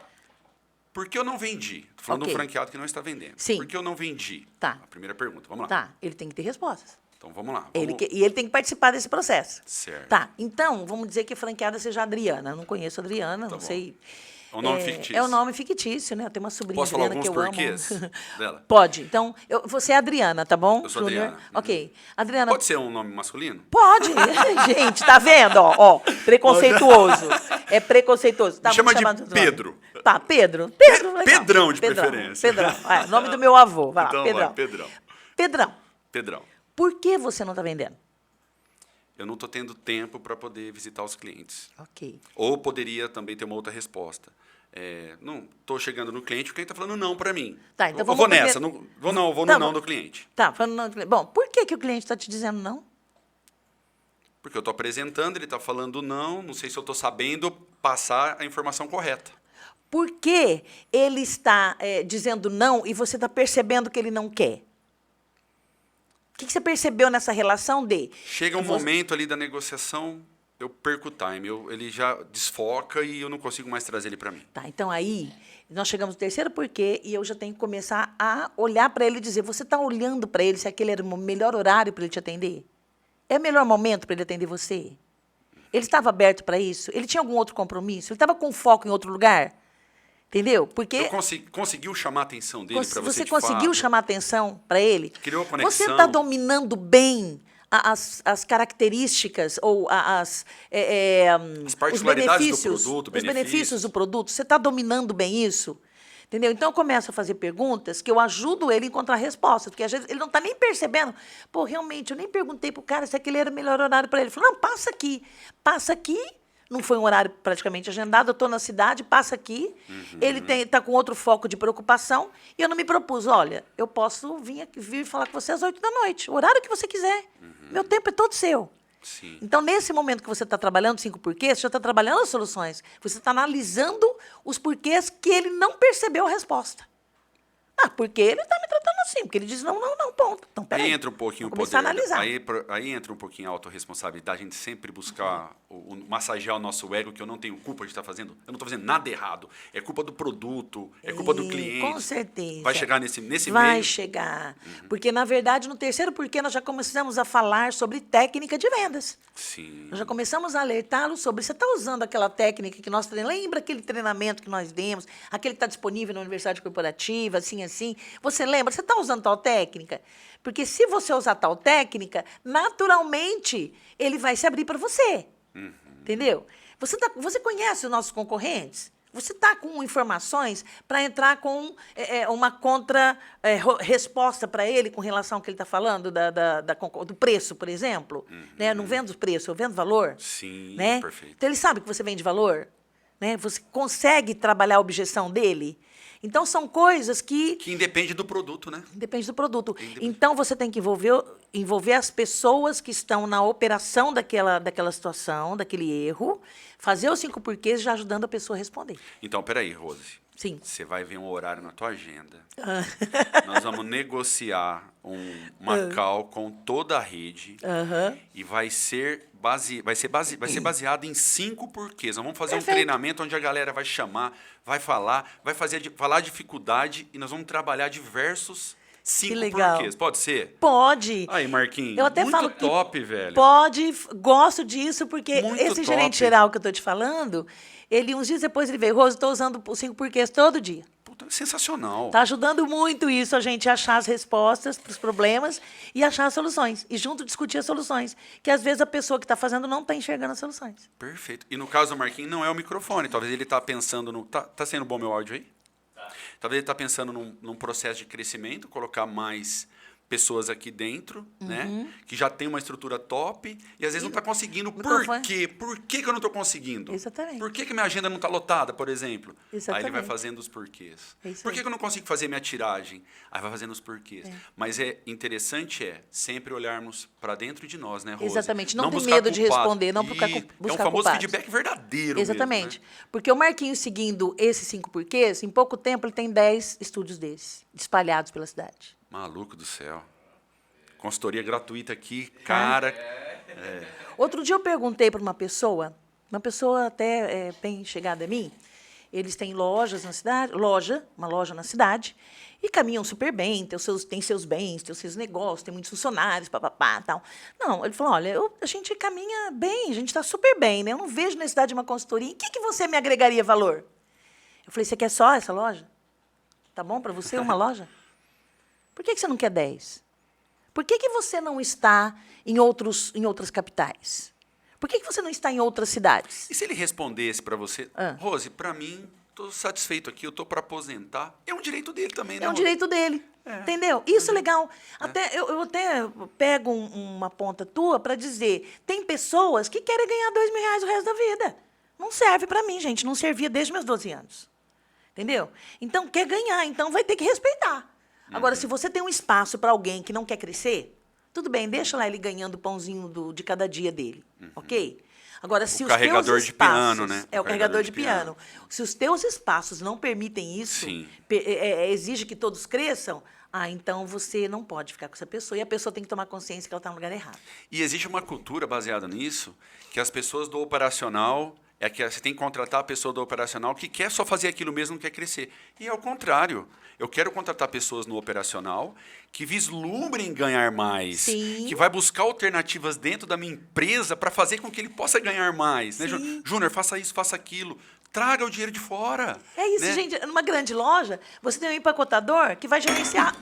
Por que eu não vendi? Estou falando de Ok. um franqueado que não está vendendo. Sim. Por que eu não vendi? Tá. A primeira pergunta, vamos lá. Tá, ele tem que ter respostas. Então, vamos lá. E ele tem que participar desse processo. Certo. Tá, então, vamos dizer que a franqueada seja a Adriana. Eu não conheço a Adriana, não bom. sei. É um nome fictício. É um nome fictício, né? Eu tenho uma sobrinha Posso falar Adriana que alguns eu porquês amo. dela? Pode. Então, você é Adriana, tá bom? Eu sou Júnior? Adriana. Ok. Adriana, Pode ser um nome masculino? pode. Gente, tá vendo? Ó, preconceituoso. É preconceituoso. Tá, Me chama vamos chamar de outro nome. Pedro. Tá, Pedro. Pedro, legal. Pedrão, de preferência. Pedrão. Nome do meu avô. Vai lá, Então, Pedrão. vai, Pedrão. Pedrão, Pedrão. por que você não tá vendendo? eu não estou tendo tempo para poder visitar os clientes. Ok. Ou poderia também ter uma outra resposta. Não, estou chegando no cliente, o cliente está falando não para mim. Tá, então eu vamos vou nessa, primeiro- vou Tá, no não do cliente. Tá, falando não do cliente. Bom, por que, que o cliente está te dizendo não? Porque eu estou apresentando, ele está falando não sei se eu estou sabendo passar a informação correta. Por que ele está dizendo não e você está percebendo que ele não quer? O que você percebeu nessa relação de... Chega um você- momento ali da negociação, eu perco o time, ele já desfoca e eu não consigo mais trazer ele para mim. Tá, então aí nós chegamos no terceiro porquê e eu já tenho que começar a olhar para ele e dizer, você está olhando para ele se aquele era o melhor horário para ele te atender? É o melhor momento para ele atender você? Ele estava aberto para isso? Ele tinha algum outro compromisso? Ele estava com foco em outro lugar? Entendeu? Porque Eu conseguiu chamar a atenção dele para você você de conseguiu fato? chamar a atenção para ele? Criou a conexão. Você está dominando bem as características ou As os particularidades do benefícios, produto, os benefícios do produto? Você está dominando bem isso? Entendeu? Então, eu começo a fazer perguntas que eu ajudo ele a encontrar respostas, porque às vezes ele não está nem percebendo. Pô, realmente, eu nem perguntei para o cara se aquele era o melhor horário para ele. Ele falou, não, passa aqui. Passa aqui. Não foi um horário praticamente agendado, eu estou na cidade, passa aqui. Ele está com outro foco de preocupação e eu não me propus, olha, eu posso vir falar com você às 8 da noite, o horário que você quiser. Meu tempo é todo seu. Sim. Então, nesse momento que você está trabalhando 5 porquês, você já está trabalhando as soluções. Você está analisando os porquês que ele não percebeu a resposta. Ah, porque ele está me tratando assim, porque ele diz não, ponto. Então, peraí. Aí entra um pouquinho o Vamos poder. começar a analisar. Aí entra um pouquinho a autorresponsabilidade, a gente sempre buscar massagear o nosso ego, que eu não tenho culpa de estar fazendo. Eu não estou fazendo nada errado. É culpa do produto, é culpa do cliente. Com certeza. Vai chegar nesse Vai meio. chegar. Porque, na verdade, no terceiro porquê, nós já começamos a falar sobre técnica de vendas. Sim. Nós já começamos a alertá-lo sobre, você está usando aquela técnica que nós treinamos, lembra aquele treinamento que nós demos, aquele que está disponível na Universidade Corporativa, assim. Você lembra? Você está usando tal técnica? Porque se você usar tal técnica, naturalmente, ele vai se abrir para você. Entendeu? Você conhece os nossos concorrentes? Você está com informações para entrar com uma contra-resposta para ele com relação ao que ele está falando, do preço, por exemplo? Né? Eu não vendo preço, eu vendo valor. Sim, Né? perfeito. Então, ele sabe que você vende valor? Né? Você consegue trabalhar a objeção dele? Então, são coisas que... Que independe do produto, né? Depende do produto. Então, você tem que envolver as pessoas que estão na operação daquela situação, daquele erro, fazer os 5 porquês já ajudando a pessoa a responder. Então, peraí, Rose. Sim. Você vai ver um horário na tua agenda. Nós vamos negociar uma call com toda a rede e vai ser baseado em 5 porquês. Nós vamos fazer um treinamento onde a galera vai chamar, vai falar a dificuldade e nós vamos trabalhar diversos 5 legal. porquês. Pode ser? Pode. Aí, Marquinhos, Eu até muito falo que top, velho. Pode, gosto disso, porque Muito esse top. gerente geral que eu estou te falando, uns dias depois ele veio, Rose, estou usando os 5 porquês todo dia. Puta, sensacional. Está ajudando muito isso, a gente achar as respostas para os problemas e achar as soluções. E junto discutir as soluções. Que às vezes a pessoa que está fazendo não está enxergando as soluções. Perfeito. E no caso do Marquinhos, não é o microfone. Talvez ele está pensando no... Tá sendo bom meu áudio aí? Talvez ele está pensando num processo de crescimento, colocar mais pessoas aqui dentro, né? Que já tem uma estrutura top e às vezes não está conseguindo. Por quê? Por que eu não estou conseguindo? Exatamente. Por que minha agenda não está lotada, por exemplo? Exatamente. Aí ele vai fazendo os porquês. É isso Por que aí. eu não consigo fazer minha tiragem? Aí vai fazendo os porquês. Mas interessante sempre olharmos para dentro de nós, né, Rose? Exatamente. Não ter buscar medo de culpado. responder, não buscar É um buscar famoso culpados. feedback verdadeiro Exatamente. mesmo, né? Porque o Marquinhos, seguindo esses 5 porquês, em pouco tempo ele tem 10 estúdios desses, espalhados pela cidade. Maluco do céu. Consultoria gratuita aqui, cara. Outro dia eu perguntei para uma pessoa até bem chegada a mim, eles têm lojas na cidade, uma loja na cidade, e caminham super bem, tem seus bens, tem os seus negócios, tem muitos funcionários, papapá, tal. Não, ele falou, olha, a gente caminha bem, a gente está super bem, né? Eu não vejo necessidade de uma consultoria. Em que você me agregaria valor? Eu falei, você quer só essa loja? Tá bom para você uma loja? Por que você não quer 10? Por que você não está em outras capitais? Por que você não está em outras cidades? E se ele respondesse para você, Rose, para mim, estou satisfeito aqui, eu estou para aposentar. É um direito dele também, né? É um direito dele. Entendeu? Isso é legal. Até, eu até pego uma ponta tua para dizer, tem pessoas que querem ganhar R$ 2.000 o resto da vida. Não serve para mim, gente. Não servia desde meus 12 anos. Entendeu? Então, quer ganhar, então vai ter que respeitar. Agora, se você tem um espaço para alguém que não quer crescer, tudo bem, deixa lá ele ganhando o pãozinho de cada dia dele, ok? Agora, se os carregador teus de espaços... piano, né? É, o carregador de piano. Se os teus espaços não permitem isso, Sim. exige que todos cresçam, então você não pode ficar com essa pessoa. E a pessoa tem que tomar consciência que ela está no lugar errado. E existe uma cultura baseada nisso, que as pessoas do operacional, que você tem que contratar a pessoa do operacional que quer só fazer aquilo mesmo, não quer crescer. E é o contrário. Eu quero contratar pessoas no operacional que vislumbrem ganhar mais, Sim. que vai buscar alternativas dentro da minha empresa para fazer com que ele possa ganhar mais. Né? Sim. Júnior, faça isso, faça aquilo. Traga o dinheiro de fora. É isso, né? gente. Numa grande loja, você tem um empacotador que vai gerenciar...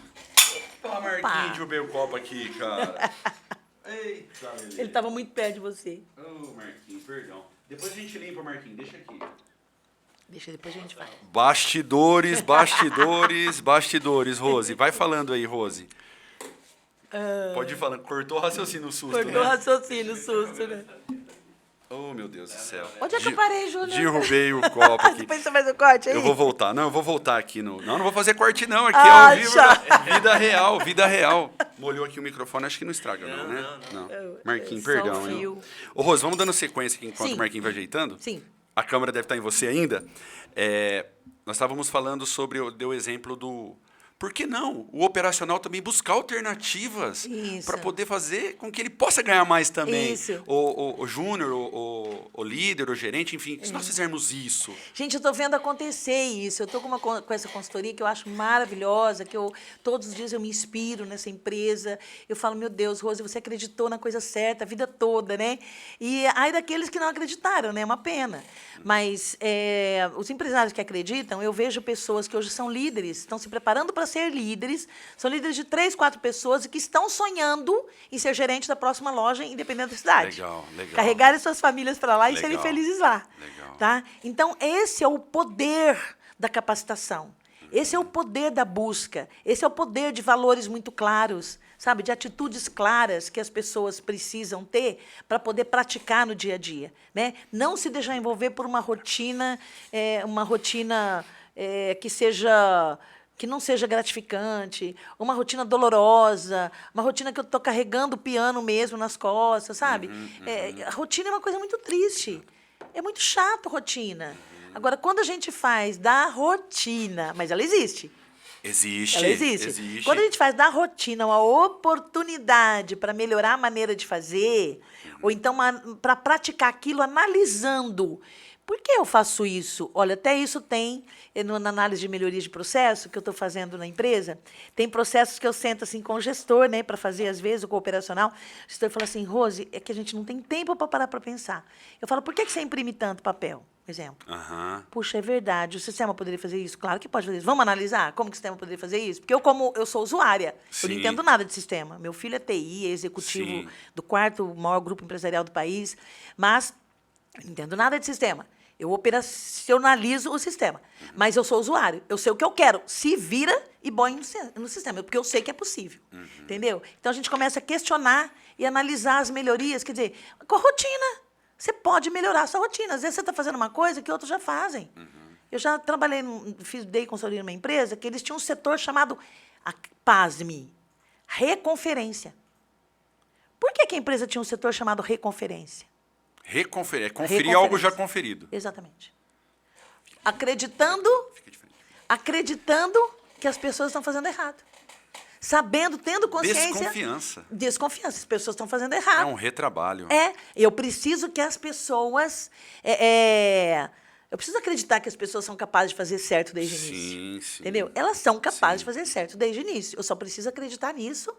Opa, Marquinhos, derrubei o copo aqui, cara. Eita, Ele estava muito perto de você. Ô, Marquinhos, perdão. Depois a gente limpa, Marquinhos. Deixa aqui. Deixa, depois a gente vai. Bastidores, Rose. Vai falando aí, Rose. Pode ir falando. Cortou o raciocínio, o susto, Cortou o né? raciocínio, o susto, né? Oh, meu Deus do céu. Onde é que eu parei, Júnior? Derrubei o copo aqui. Depois você faz o corte aí? Eu vou voltar. Não, eu vou voltar aqui no... Não vou fazer corte não. Aqui Ah, é ao vivo. tchau. Vida real, vida real. Molhou aqui o microfone, acho que não estraga não, né? Não. Marquinhos, É só perdão. o hein? fio. Ô, Rose, vamos dando sequência aqui enquanto Sim. o Marquinhos vai ajeitando? Sim. A câmera deve estar em você ainda. Nós estávamos falando sobre, eu dei o exemplo do... Por que não? O operacional também buscar alternativas Isso. para poder fazer com que ele possa ganhar mais também. Isso. O júnior, o líder, o gerente, enfim, se nós fizermos isso... Gente, eu estou vendo acontecer isso. Eu estou com essa consultoria que eu acho maravilhosa, que todos os dias eu me inspiro nessa empresa. Eu falo, meu Deus, Rose, você acreditou na coisa certa a vida toda, né? E ai daqueles que não acreditaram, né? É uma pena. Mas os empresários que acreditam, eu vejo pessoas que hoje são líderes, estão se preparando para ser líderes, são líderes de 3, 4 pessoas e que estão sonhando em ser gerente da próxima loja, independente da cidade. Legal, legal. Carregarem suas famílias para lá e Legal. serem felizes lá. Legal. Tá? Então, esse é o poder da capacitação. Esse é o poder da busca. Esse é o poder de valores muito claros, sabe? De atitudes claras que as pessoas precisam ter para poder praticar no dia a dia. Né? Não se deixar envolver por uma rotina que não seja gratificante, uma rotina dolorosa, uma rotina que eu estou carregando o piano mesmo nas costas, sabe? A rotina é uma coisa muito triste. É muito chato rotina. Agora, quando a gente faz da rotina, mas ela existe. Existe. Ela existe. Quando a gente faz da rotina uma oportunidade para melhorar a maneira de fazer, ou então para praticar aquilo analisando. Por que eu faço isso? Olha, até isso tem na análise de melhoria de processo que eu estou fazendo na empresa. Tem processos que eu sento assim com o gestor, né, para fazer, às vezes, o cooperacional. O gestor fala assim, Rose, é que a gente não tem tempo para parar para pensar. Eu falo, por que você imprime tanto papel? Exemplo. Puxa, é verdade, o sistema poderia fazer isso? Claro que pode fazer isso. Vamos analisar como que o sistema poderia fazer isso? Porque eu sou usuária, eu não entendo nada de sistema. Meu filho é TI, é executivo do 4º maior grupo empresarial do país, mas não entendo nada de sistema. Eu operacionalizo o sistema, mas eu sou usuário. Eu sei o que eu quero. Se vira e põe no sistema, porque eu sei que é possível. Entendeu? Então, a gente começa a questionar e analisar as melhorias. Quer dizer, com a rotina. Você pode melhorar a sua rotina. Às vezes, você está fazendo uma coisa que outros já fazem. Eu já trabalhei, dei consultoria numa empresa que eles tinham um setor chamado, pasme, reconferência. Por que a empresa tinha um setor chamado reconferência? Reconferir, conferir algo já conferido. Exatamente. Acreditando que as pessoas estão fazendo errado. Sabendo, tendo consciência... Desconfiança. As pessoas estão fazendo errado. É um retrabalho. Eu preciso que as pessoas... Eu preciso acreditar que as pessoas são capazes de fazer certo desde o início. Sim. Entendeu? Elas são capazes de fazer certo desde o início. Eu só preciso acreditar nisso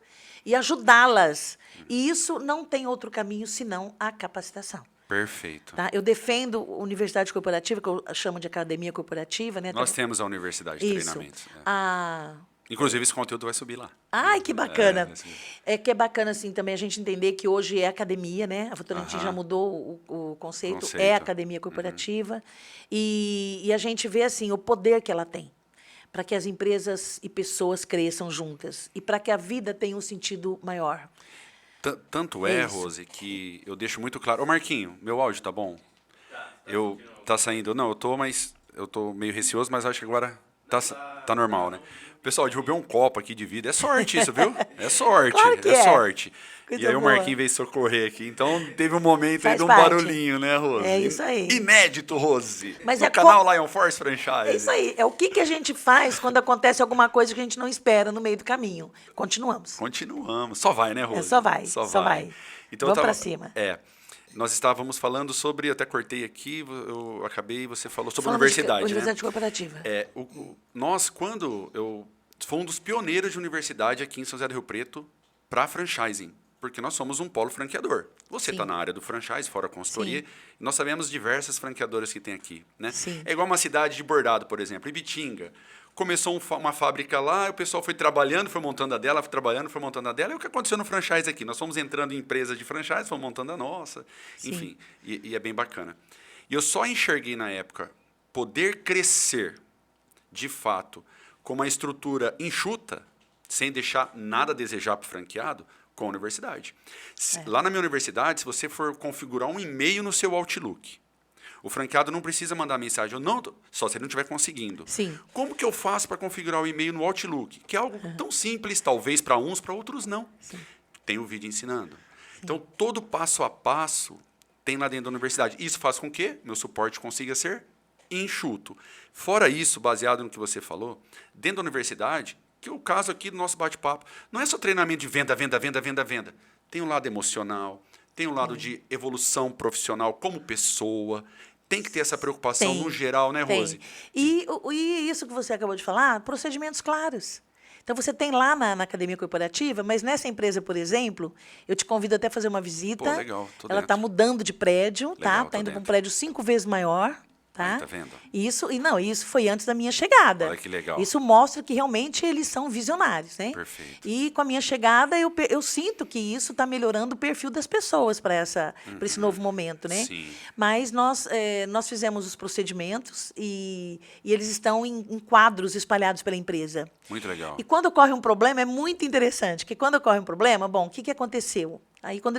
e ajudá-las. E isso não tem outro caminho senão a capacitação. Perfeito. Tá? Eu defendo a universidade corporativa, que eu chamo de academia corporativa. Né? Nós temos a universidade de treinamentos. Inclusive, esse conteúdo vai subir lá. Ai, que bacana. Que é bacana, assim, também a gente entender que hoje é academia, né? A Votorantim já mudou o conceito. É academia corporativa. E a gente vê, assim, o poder que ela tem. para que as empresas e pessoas cresçam juntas e para que a vida tenha um sentido maior. Tanto É é, isso. Rose, que eu deixo muito claro. Ô, Marquinho, meu áudio tá bom? Tá saindo. Não, eu tô meio receoso, mas acho que agora tá normal, né? Pessoal, eu derrubei um copo aqui de vidro. É sorte isso, viu? É sorte, Claro que é é. sorte. Coisa E aí o boa. Marquinho veio socorrer aqui. Então teve um momento aí Faz de um parte. barulhinho, né, Rose? É isso aí. Inédito, Rose. Mas no é canal Lion Force Franchise. É isso aí. É o que a gente faz quando acontece alguma coisa que a gente não espera no meio do caminho. Continuamos. Continuamos. Só vai, né, Rose? Só vai, só vai. Então, Vamos pra cima. Nós estávamos falando sobre, eu até cortei aqui, eu acabei, você falou sobre Falamos de universidade, né? Universidade Cooperativa. Nós, foi um dos pioneiros de universidade aqui em São José do Rio Preto para franchising, porque nós somos um polo franqueador. Você está Sim. na área do franchise, fora a consultoria, Sim. e nós sabemos diversas franqueadoras que tem aqui, né? Sim. É igual uma cidade de bordado, por exemplo, Ibitinga. Começou uma fábrica lá, o pessoal foi trabalhando, foi montando a dela, foi trabalhando, foi montando a dela. E o que aconteceu no franchise aqui? Nós fomos entrando em empresas de franchise, fomos montando a nossa, Sim. enfim, e é bem bacana. E eu só enxerguei na época poder crescer, de fato, com uma estrutura enxuta, sem deixar nada a desejar para o franqueado, com a universidade. Lá na minha universidade, se você for configurar um e-mail no seu Outlook, o franqueado não precisa mandar mensagem, só se ele não estiver conseguindo. Sim. Como que eu faço para configurar o e-mail no Outlook? Que é algo tão simples, talvez para uns, para outros não. Sim. Tem o vídeo ensinando. Então, todo passo a passo tem lá dentro da universidade. Isso faz com que meu suporte consiga ser enxuto. Fora isso, baseado no que você falou, dentro da universidade, que é o caso aqui do nosso bate-papo, não é só treinamento de venda, venda, venda, venda, venda. Tem um lado emocional, tem um lado de evolução profissional como pessoa. Tem que ter essa preocupação no geral, né, Rose? E isso que você acabou de falar, procedimentos claros. Então, você tem lá na Academia Corporativa, mas nessa empresa, por exemplo, eu te convido até a fazer uma visita. Pô, legal, tô Ela está dentro. mudando de prédio, tá? Legal, Está tô indo para um dentro. prédio 5 vezes maior. Tá? Aí, tá vendo? Isso foi antes da minha chegada. Olha que legal. Isso mostra que realmente eles são visionários, né? Perfeito. E com a minha chegada, eu sinto que isso está melhorando o perfil das pessoas para esse novo momento, né? Sim. Mas nós fizemos os procedimentos e eles estão em quadros espalhados pela empresa. Muito legal. E quando ocorre um problema, é muito interessante, que quando ocorre um problema, bom, o que aconteceu? Aí, quando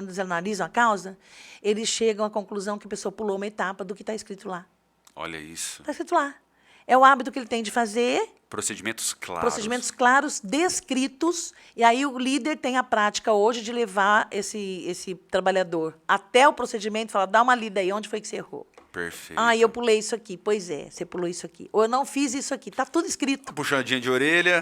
eles analisam a causa, eles chegam à conclusão que a pessoa pulou uma etapa do que está escrito lá. Olha isso. Está escrito lá. É o hábito que ele tem de fazer, Procedimentos claros. procedimentos claros, descritos, e aí o líder tem a prática hoje de levar esse trabalhador até o procedimento e falar, dá uma lida aí, onde foi que você errou? Perfeito. Ah, eu pulei isso aqui. Pois é, você pulou isso aqui. Ou eu não fiz isso aqui. Está tudo escrito. Puxadinha de orelha.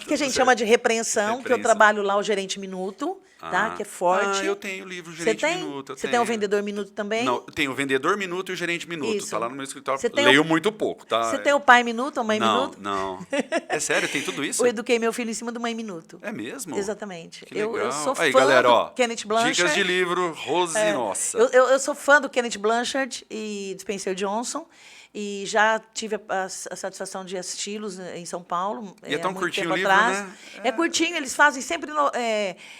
Que a gente chama de repreensão, que eu Repreensão. trabalho lá o gerente minuto, tá? Que é forte. Eu tenho o livro Você Gerente tem? Minuto. Você tem o vendedor minuto também? Não, tem o vendedor minuto e o gerente minuto. Isso. Tá lá no meu escritório. Você tem Leio o- muito pouco, tá? Você tem o pai minuto, a mãe não, minuto? Não, É sério, tem tudo isso? Eu eduquei meu filho em cima do mãe minuto. É mesmo? Exatamente. Que legal. Eu sou Aí, fã galera, ó, do Kenneth Blanchard. dicas de livro, Rose, nossa. Eu sou fã do Kenneth Blanchard e do Spencer Johnson. E já tive a satisfação de assisti-los em São Paulo. E é tão há muito curtinho tempo o livro, atrás. né? É curtinho, eles fazem sempre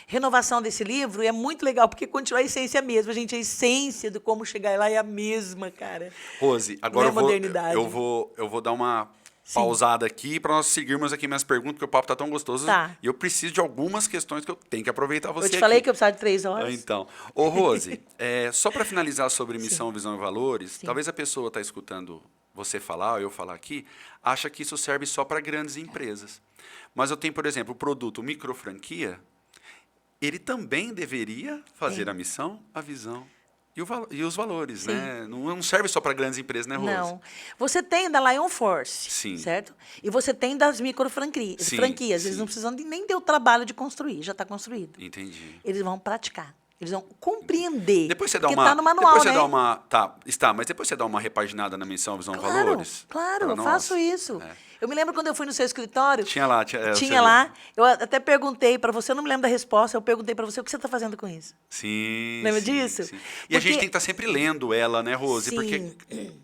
renovação desse livro. E é muito legal, porque continua a essência mesma. Gente, a essência de como chegar lá é a mesma, cara. Rose, agora Não é modernidade. eu vou dar uma pausada aqui para nós seguirmos aqui minhas perguntas, porque o papo tá tão gostoso. Tá. E eu preciso de algumas questões que eu tenho que aproveitar você Eu te falei aqui. que eu precisava de 3 horas. Então, ô Rose, só para finalizar sobre missão, visão e valores, talvez a pessoa está escutando você falar, ou eu falar aqui, acha que isso serve só para grandes empresas. Mas eu tenho, por exemplo, o produto micro franquia, ele também deveria fazer a missão, a visão e os valores, Sim. né? Não serve só para grandes empresas, né, Rose? Não. Você tem da Lion Force, Sim. certo? E você tem das micro franquias. Sim, Eles sim. não precisam nem ter o trabalho de construir, já está construído. Entendi. Eles vão praticar. Eles vão compreender. Depois você dá porque uma. tá no manual, depois você né? dá uma. Tá, está, mas depois você dá uma repaginada na missão, visão, Claro, valores. claro, pra eu nós. faço isso. Eu me lembro quando eu fui no seu escritório. Tinha lá, Tinha lá. Eu até perguntei para você, eu não me lembro da resposta, eu perguntei para você o que você está fazendo com isso. Sim. Lembra sim, disso? sim. E a gente Porque- tem que estar sempre lendo ela, né, Rose? Sim. Porque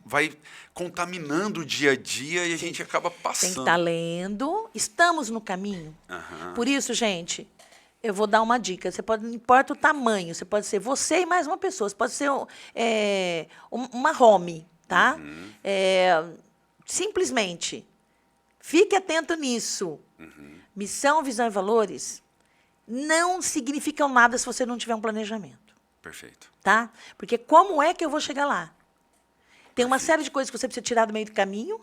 vai contaminando o dia a dia e a gente acaba Tem que passando. estar lendo. Estamos no caminho. Aham. Por isso, gente, eu vou dar uma dica. Você pode, não importa o tamanho, você pode ser você e mais uma pessoa. Você pode ser uma home, tá? Uhum. Simplesmente Fique atento nisso. Missão, visão e valores não significam nada se você não tiver um planejamento. Perfeito. Tá? Porque como é que eu vou chegar lá? Tem uma série de coisas que você precisa tirar do meio do caminho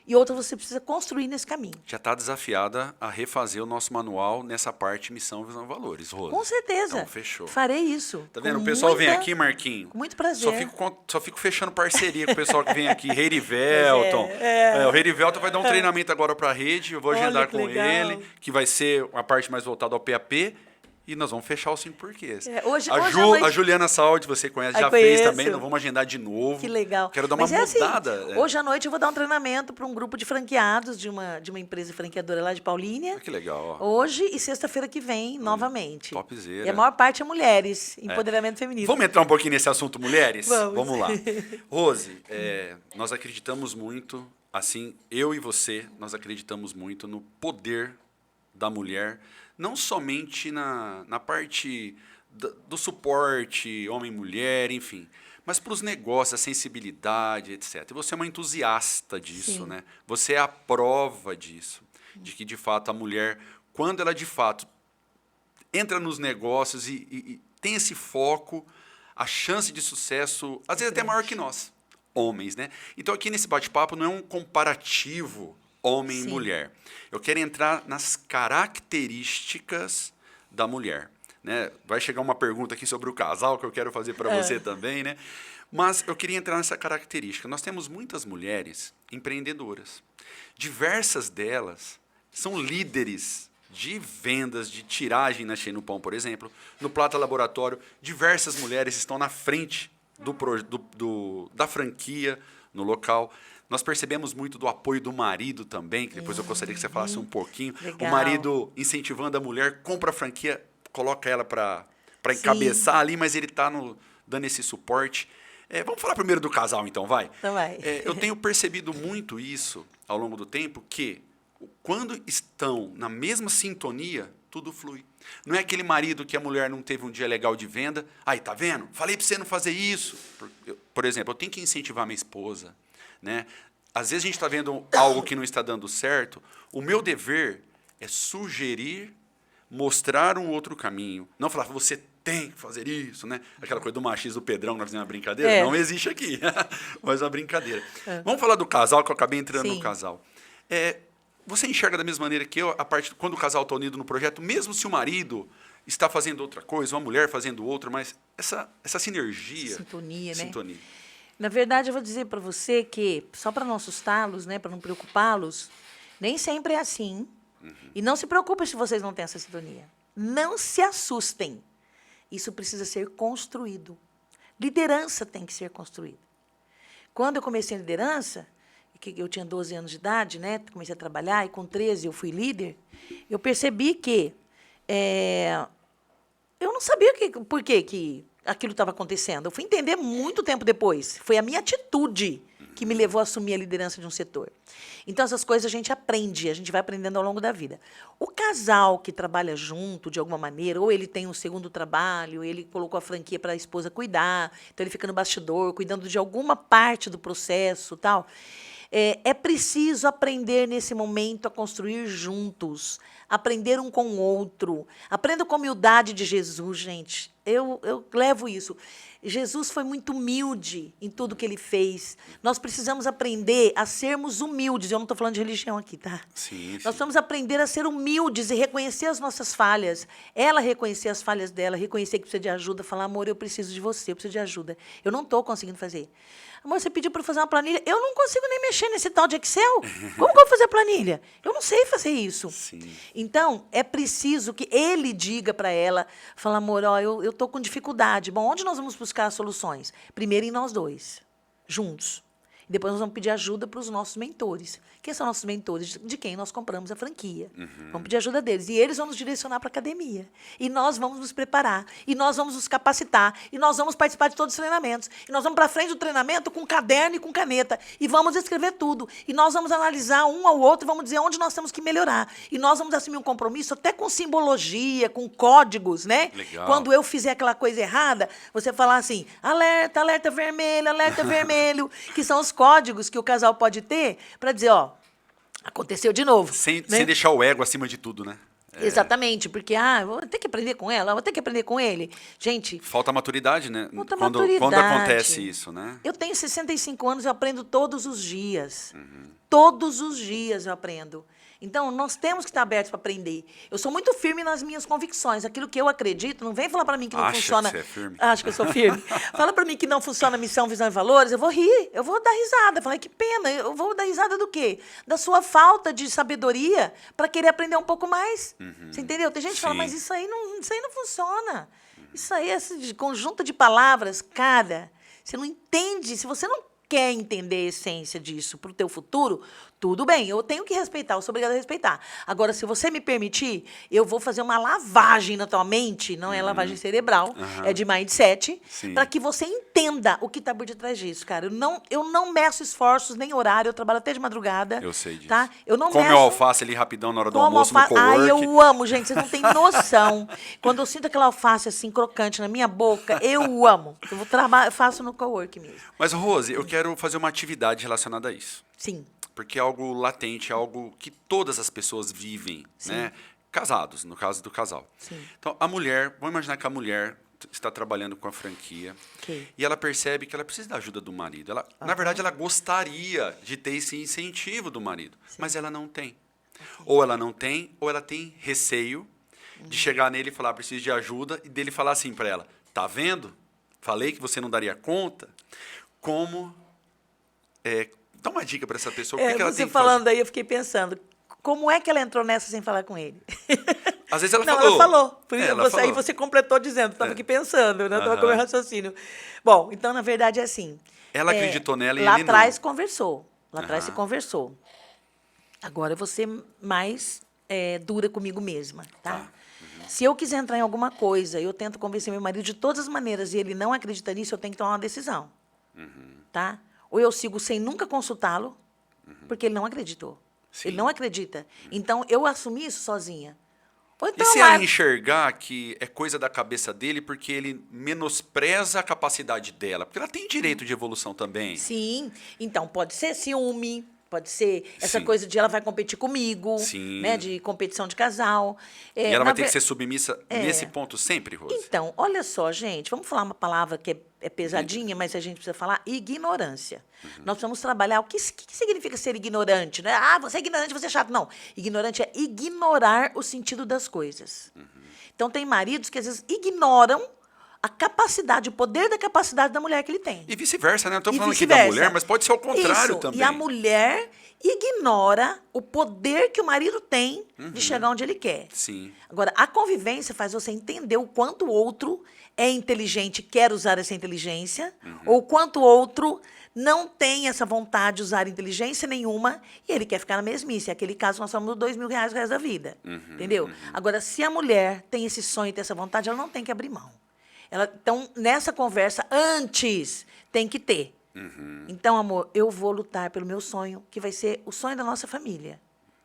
e outras você precisa construir nesse caminho. Já está desafiada a refazer o nosso manual nessa parte missão, visão e valores, Rose. Com certeza. Então, fechou. Farei isso. Tá vendo? Com O pessoal vem muita- aqui, Marquinho. Com muito prazer. Só fico fechando parceria com o pessoal que vem aqui. Reirivelton. O Reirivelton vai dar um treinamento agora para a rede. Eu vou Olha agendar que com legal. ele, que vai ser a parte mais voltada ao PAP. E nós vamos fechar os 5 porquês. Hoje a à noite- a Juliana Saud, você conhece, Ah, já fez conheço. também. Nós vamos agendar de novo. Que legal. Quero dar uma Mas mudada. É assim, hoje à noite eu vou dar um treinamento para um grupo de franqueados de uma empresa franqueadora lá de Paulínia. Que legal, ó. Hoje e sexta-feira que vem, novamente. topzera. E a maior parte é mulheres, empoderamento feminino. Vamos entrar um pouquinho nesse assunto, mulheres? Vamos. lá. Rose, nós acreditamos muito, assim, eu e você, nós acreditamos muito no poder da mulher, não somente na parte do suporte, homem e mulher, enfim, mas para os negócios, a sensibilidade, etc. E você é uma entusiasta disso, Sim. né? Você é a prova disso, de que, de fato, a mulher, quando ela, de fato, entra nos negócios e tem esse foco, a chance de sucesso, às vezes até maior que nós, homens, né? Então, aqui nesse bate-papo não é um comparativo homem Sim. e mulher. Eu quero entrar nas características da mulher, né? Vai chegar uma pergunta aqui sobre o casal que eu quero fazer para você também, né? Mas eu queria entrar nessa característica. Nós temos muitas mulheres empreendedoras. Diversas delas são líderes de vendas, de tiragem na Shein no Pão, por exemplo. No Plata Laboratório, diversas mulheres estão na frente da franquia no local. Nós percebemos muito do apoio do marido também, que depois eu gostaria que você falasse um pouquinho. Legal. O marido incentivando a mulher, compra a franquia, coloca ela para Sim. encabeçar ali, mas ele está dando esse suporte. Vamos falar primeiro do casal, então, vai? Então vai. Eu tenho percebido muito isso ao longo do tempo, que quando estão na mesma sintonia, tudo flui. Não é aquele marido que a mulher não teve um dia legal de venda. Aí, tá vendo? Falei para você não fazer isso. Por exemplo, eu tenho que incentivar minha esposa, né? Às vezes a gente está vendo algo que não está dando certo. O meu dever é sugerir, mostrar um outro caminho. Não falar, você tem que fazer isso, né? Aquela coisa do machismo do Pedrão, nós fizemos uma brincadeira. Não existe aqui, mas uma brincadeira. Vamos falar do casal, que eu acabei entrando Sim. no casal. Você enxerga da mesma maneira que eu, a parte quando o casal está unido no projeto, mesmo se o marido está fazendo outra coisa, uma mulher fazendo outra, mas essa sinergia... Sintonia, né? Sintonia. Na verdade, eu vou dizer para você que, só para não assustá-los, né, para não preocupá-los, nem sempre é assim. E não se preocupem se vocês não têm essa sintonia. Não se assustem. Isso precisa ser construído. Liderança tem que ser construída. Quando eu comecei a liderança, que eu tinha 12 anos de idade, né, comecei a trabalhar, e com 13 eu fui líder, eu percebi que eu não sabia por que aquilo estava acontecendo. Eu fui entender muito tempo depois. Foi a minha atitude que me levou a assumir a liderança de um setor. Então, essas coisas a gente aprende, a gente vai aprendendo ao longo da vida. O casal que trabalha junto, de alguma maneira, ou ele tem um segundo trabalho, ele colocou a franquia para a esposa cuidar, então ele fica no bastidor, cuidando de alguma parte do processo, tal. É preciso aprender nesse momento a construir juntos, aprender um com o outro. Aprenda com a humildade de Jesus, gente. Eu levo isso. Jesus foi muito humilde em tudo que ele fez. Nós precisamos aprender a sermos humildes. Eu não estou falando de religião aqui, tá? Sim. Nós precisamos aprender a ser humildes e reconhecer as nossas falhas. Ela reconhecer as falhas dela, reconhecer que precisa de ajuda, falar, amor, eu preciso de você, eu preciso de ajuda. Eu não estou conseguindo fazer. Amor, você pediu para eu fazer uma planilha. Eu não consigo nem mexer nesse tal de Excel. Como que eu vou fazer planilha? Eu não sei fazer isso. Sim. Então, é preciso que ele diga para ela, fala, amor, ó, eu estou com dificuldade. Bom, onde nós vamos buscar as soluções? Primeiro em nós dois, juntos. E depois nós vamos pedir ajuda para os nossos mentores. Quem são nossos mentores? De quem nós compramos a franquia. Vamos pedir ajuda deles. E eles vão nos direcionar para a academia. E nós vamos nos preparar. E nós vamos nos capacitar. E nós vamos participar de todos os treinamentos. E nós vamos para frente do treinamento com caderno e com caneta. E vamos escrever tudo. E nós vamos analisar um ao outro e vamos dizer onde nós temos que melhorar. E nós vamos assumir um compromisso até com simbologia, com códigos, né? Legal. Quando eu fizer aquela coisa errada, você falar assim, alerta, alerta vermelho, que são os códigos que o casal pode ter para dizer, ó, Aconteceu de novo. Sem né? deixar o ego acima de tudo, né? Exatamente, porque, eu vou ter que aprender com ela, eu vou ter que aprender com ele. Gente, Falta maturidade, né? falta Quando maturidade. acontece isso, né? Eu tenho 65 anos, eu aprendo todos os dias. Todos os dias eu aprendo. Então, nós temos que estar abertos para aprender. Eu sou muito firme nas minhas convicções. Aquilo que eu acredito, não vem falar para mim que não Acha funciona. que você é firme? Acho que eu sou firme. Fala para mim que não funciona a missão, visão e valores, eu vou rir, eu vou dar risada. Falar, que pena, eu vou dar risada do quê? Da sua falta de sabedoria para querer aprender um pouco mais. Você entendeu? Tem gente que fala, Sim. mas isso aí não funciona. Isso aí é esse conjunto de palavras, cara. Você não entende. Se você não quer entender a essência disso para o teu futuro, tudo bem, eu tenho que respeitar, eu sou obrigada a respeitar. Agora, se você me permitir, eu vou fazer uma lavagem na tua mente, não é lavagem cerebral, é de mindset, Sim. para que você entenda o que está por detrás disso, cara. Eu não meço esforços, nem horário, eu trabalho até de madrugada. Eu sei disso. Tá? Eu não Come meço... o alface ali rapidão na hora do Como almoço no alface. cowork. Ai, eu amo, gente. Vocês não têm noção. Quando eu sinto aquela alface assim, crocante na minha boca, eu amo. Eu faço no cowork mesmo. Mas, Rose, eu quero fazer uma atividade relacionada a isso. Sim. Porque é algo latente, é algo que todas as pessoas vivem, né? Casados, no caso do casal. Sim. Então, a mulher, vamos imaginar que a mulher está trabalhando com a franquia Ok. e ela percebe que ela precisa da ajuda do marido. Na verdade, ela gostaria de ter esse incentivo do marido, mas ela não tem. Ou ela não tem, ou ela tem receio de chegar nele e falar, preciso de ajuda, e dele falar assim para ela, tá vendo? Falei que você não daria conta. Como... dá uma dica para essa pessoa. O que ela Você tem que falando fazer? aí, eu fiquei pensando, como é que ela entrou nessa sem falar com ele? Às vezes ela Não, falou. ela falou. Por isso Ela aí falou. você completou dizendo, estava aqui pensando, né? Estava com o meu Aham. raciocínio. Bom, então, na verdade, é assim. Ela acreditou nela e lá ele não. atrás conversou. Lá atrás se Aham. conversou. Agora eu vou ser mais dura comigo mesma, tá? Se eu quiser entrar em alguma coisa, eu tento convencer meu marido de todas as maneiras e ele não acredita nisso, eu tenho que tomar uma decisão. Tá? Ou eu sigo sem nunca consultá-lo, porque ele não acreditou. Sim. Ele não acredita. Então, eu assumi isso sozinha. Ou E então, se ela enxergar que é coisa da cabeça dele porque ele menospreza a capacidade dela? Porque ela tem direito de evolução também. Sim. Então, pode ser ciúme, pode ser essa Sim. coisa de ela vai competir comigo, Sim. né? De competição de casal. E ela vai ter que ser ser submissa nesse ponto sempre, Rose? Então, olha só, gente, vamos falar uma palavra que é pesadinha, mas a gente precisa falar ignorância. Nós precisamos trabalhar o que significa ser ignorante, né? Ah, você é ignorante, você é chato. Não, ignorante é ignorar o sentido das coisas. Então, tem maridos que às vezes ignoram a capacidade, o poder da capacidade da mulher que ele tem. E vice-versa, né? Não estou E falando aqui da vice-versa. mulher, mas pode ser o contrário Isso. também. E a mulher ignora o poder que o marido tem de chegar onde ele quer. Sim. Agora, a convivência faz você entender o quanto o outro é inteligente, quer usar essa inteligência, ou o quanto o outro não tem essa vontade de usar inteligência nenhuma e ele quer ficar na mesmice. É aquele caso nós falamos do R$2.000 o resto da vida. Entendeu? Agora, se a mulher tem esse sonho e tem essa vontade, ela não tem que abrir mão. Então, nessa conversa, antes, tem que ter. Então, amor, eu vou lutar pelo meu sonho, que vai ser o sonho da nossa família.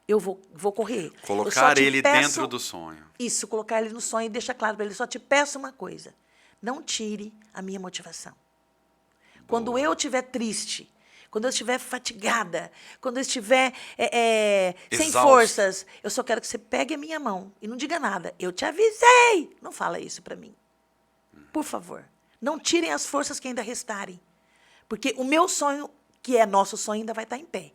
Eu vou correr. Eu só Colocar te ele peço- dentro do sonho. Isso, colocar ele no sonho e deixar claro para ele. Só te peço uma coisa. Não tire a minha motivação. Quando eu estiver triste, quando eu estiver fatigada, quando eu estiver sem Exausta. forças, eu só quero que você pegue a minha mão e não diga nada. Eu te avisei. Não fala isso para mim. Por favor. Não tirem as forças que ainda restarem. Porque o meu sonho, que é nosso sonho, ainda vai estar em pé.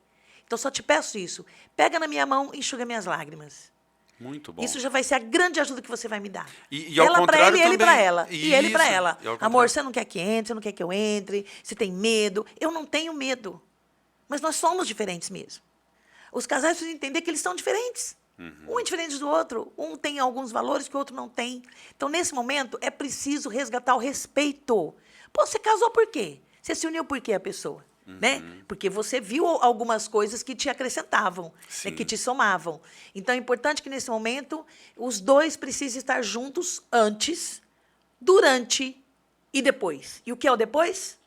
Então, só te peço isso. Pega na minha mão e enxuga minhas lágrimas. Muito bom. Isso já vai ser a grande ajuda que você vai me dar. E ao ela para contrário ele e ele também. para ela. E ele para Isso, ela. e ao Amor, contrário. você não quer que entre, você não quer que eu entre, você tem medo. Eu não tenho medo. Mas nós somos diferentes mesmo. Os casais precisam entender que eles são diferentes. Um é diferente do outro. Um tem alguns valores que o outro não tem. Então, nesse momento, é preciso resgatar o respeito. Pô, você casou por quê? Você se uniu por quê a pessoa? Né? Porque você viu algumas coisas que te acrescentavam, né, que te somavam. Então, é importante que, nesse momento, os dois precisem estar juntos antes, durante e depois. E o que é o depois?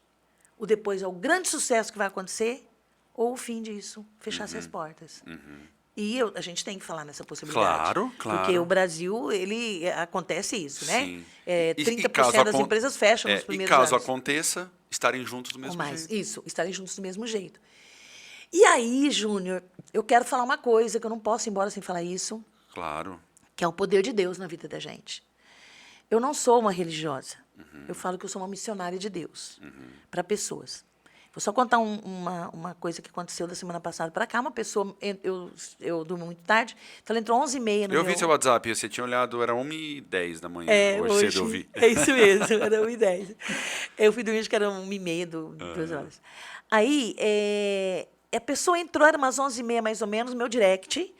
O depois é o grande sucesso que vai acontecer ou o fim disso, fechar-se as portas. E a gente tem que falar nessa possibilidade. Claro, claro. Porque o Brasil, acontece isso, né? Sim. 30% das empresas fecham nos E primeiros caso anos. aconteça, estarem juntos do Ou mesmo mais. jeito. Isso, estarem juntos do mesmo jeito. E aí, Júnior, eu quero falar uma coisa que eu não posso ir embora sem falar isso, Claro. que é o poder de Deus na vida da gente. Eu não sou uma religiosa. Eu falo que eu sou uma missionária de Deus para pessoas. Vou só contar uma coisa que aconteceu da semana passada para cá. Uma pessoa, eu durmo muito tarde, então ela entrou 11h30 no Eu meu... vi seu WhatsApp, você tinha olhado, era 1h10 da manhã. Hoje cedo eu vi. É isso mesmo, era 1h10. Eu fui dormir, acho que era 1h30, 2 horas. Aí, a pessoa entrou, era umas 11h30 mais ou menos, no meu direct.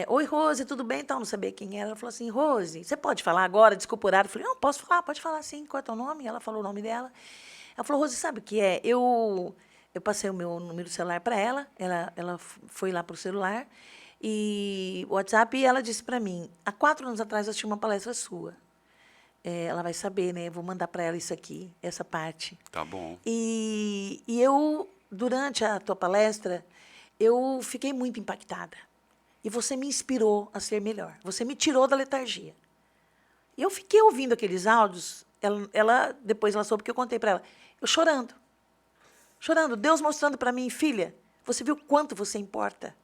Oi, Rose, tudo bem? Então, não sabia quem era. Ela falou assim, Rose, você pode falar agora? Desculpa o horário. Eu falei, não, posso falar, pode falar sim. Qual é o teu nome? Ela falou o nome dela. Ela falou, Rose, sabe o que é? Eu passei o meu número de celular para ela, ela foi lá para o celular, e o WhatsApp, e ela disse para mim, há 4 anos atrás eu assisti uma palestra sua. Ela vai saber, né? Eu vou mandar para ela isso aqui, essa parte. Tá bom. E eu, durante a tua palestra, eu fiquei muito impactada. E você me inspirou a ser melhor. Você me tirou da letargia. E eu fiquei ouvindo aqueles áudios, depois ela soube que eu contei para ela, eu chorando. Chorando, Deus mostrando para mim, filha, você viu quanto você importa?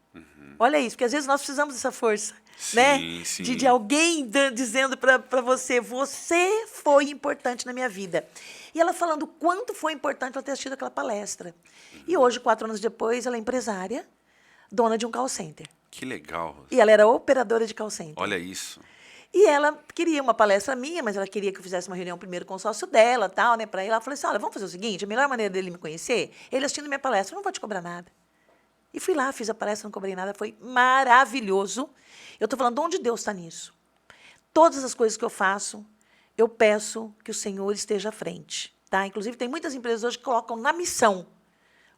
Olha isso, porque às vezes nós precisamos dessa força, né? Sim. De alguém dizendo para você, você foi importante na minha vida. E ela falando o quanto foi importante ela ter assistido aquela palestra. E hoje, 4 anos depois, ela é empresária, dona de um call center. Que legal, Rose. E ela era operadora de call center. Olha isso. E ela queria uma palestra minha, mas ela queria que eu fizesse uma reunião primeiro com o sócio dela, tal, né, para ela. Falei assim, olha, vamos fazer o seguinte, a melhor maneira dele me conhecer, ele assistindo minha palestra, eu não vou te cobrar nada. E fui lá, fiz a palestra, não cobrei nada, foi maravilhoso. Eu estou falando, onde Deus está nisso? Todas as coisas que eu faço, eu peço que o Senhor esteja à frente, tá? Inclusive, tem muitas empresas hoje que colocam na missão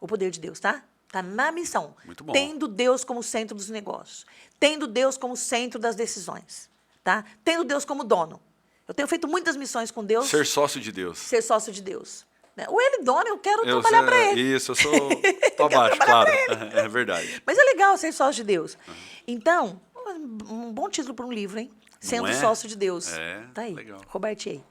o poder de Deus, tá? Está na missão. Muito bom. Tendo Deus como centro dos negócios. Tendo Deus como centro das decisões. Tá? Tendo Deus como dono. Eu tenho feito muitas missões com Deus. Ser sócio de Deus. Ser sócio de Deus. O ele dono, eu quero trabalhar para ele. Isso, eu sou... Tô abaixo, claro. É verdade. Mas é legal ser sócio de Deus. Então, um bom título para um livro, hein? Sendo sócio de Deus. Tá aí. Legal. Robertiei.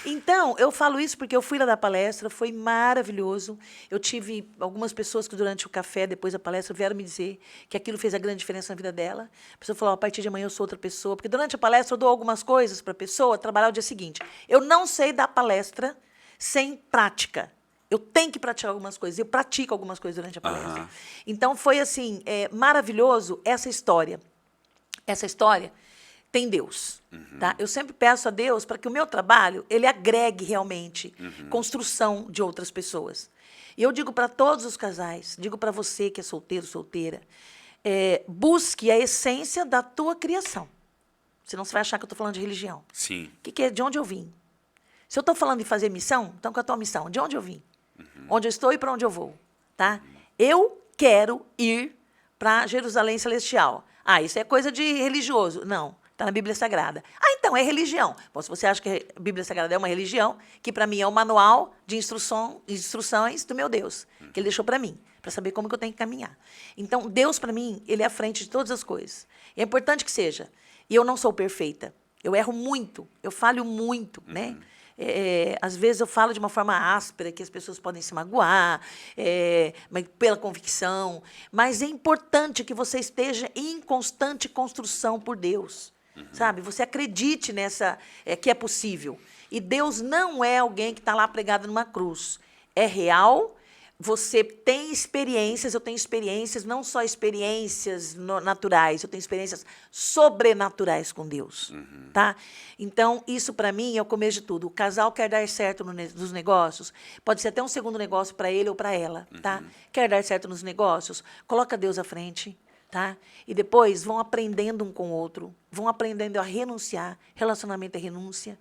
Então, eu falo isso porque eu fui lá da palestra, foi maravilhoso. Eu tive algumas pessoas que durante o café, depois da palestra, vieram me dizer que aquilo fez a grande diferença na vida dela. A pessoa falou, a partir de amanhã eu sou outra pessoa. Porque durante a palestra eu dou algumas coisas para a pessoa trabalhar o dia seguinte. Eu não sei dar palestra sem prática. Eu tenho que praticar algumas coisas. Eu pratico algumas coisas durante a palestra. Então, foi assim, maravilhoso essa história. Essa história tem Deus. Tá? Eu sempre peço a Deus para que o meu trabalho ele agregue realmente construção de outras pessoas. E eu digo para todos os casais, digo para você que é solteiro, solteira, busque a essência da tua criação. Senão você vai achar que eu estou falando de religião. Sim. O que é? De onde eu vim? Se eu estou falando de fazer missão, então qual é a tua missão? De onde eu vim? Onde eu estou e para onde eu vou? Tá? Eu quero ir para Jerusalém Celestial. Isso é coisa de religioso. Não, está na Bíblia Sagrada. Então, é religião. Bom, se você acha que a Bíblia Sagrada é uma religião, que para mim é um manual de instruções do meu Deus, que ele deixou para mim, para saber como que eu tenho que caminhar. Então, Deus, para mim, ele é à frente de todas as coisas. E é importante que seja. E eu não sou perfeita. Eu erro muito, eu falho muito, né? Às vezes eu falo de uma forma áspera, que as pessoas podem se magoar, mas pela convicção. Mas é importante que você esteja em constante construção por Deus. Sabe? Você acredite nessa, que é possível. E Deus não é alguém que está lá pregado numa cruz. É real. Você tem experiências, eu tenho experiências, não só experiências naturais, eu tenho experiências sobrenaturais com Deus, tá? Então, isso para mim é o começo de tudo. O casal quer dar certo nos negócios, pode ser até um segundo negócio para ele ou para ela, tá? Quer dar certo nos negócios, coloca Deus à frente, tá? E depois vão aprendendo um com o outro, vão aprendendo a renunciar, relacionamento é renúncia.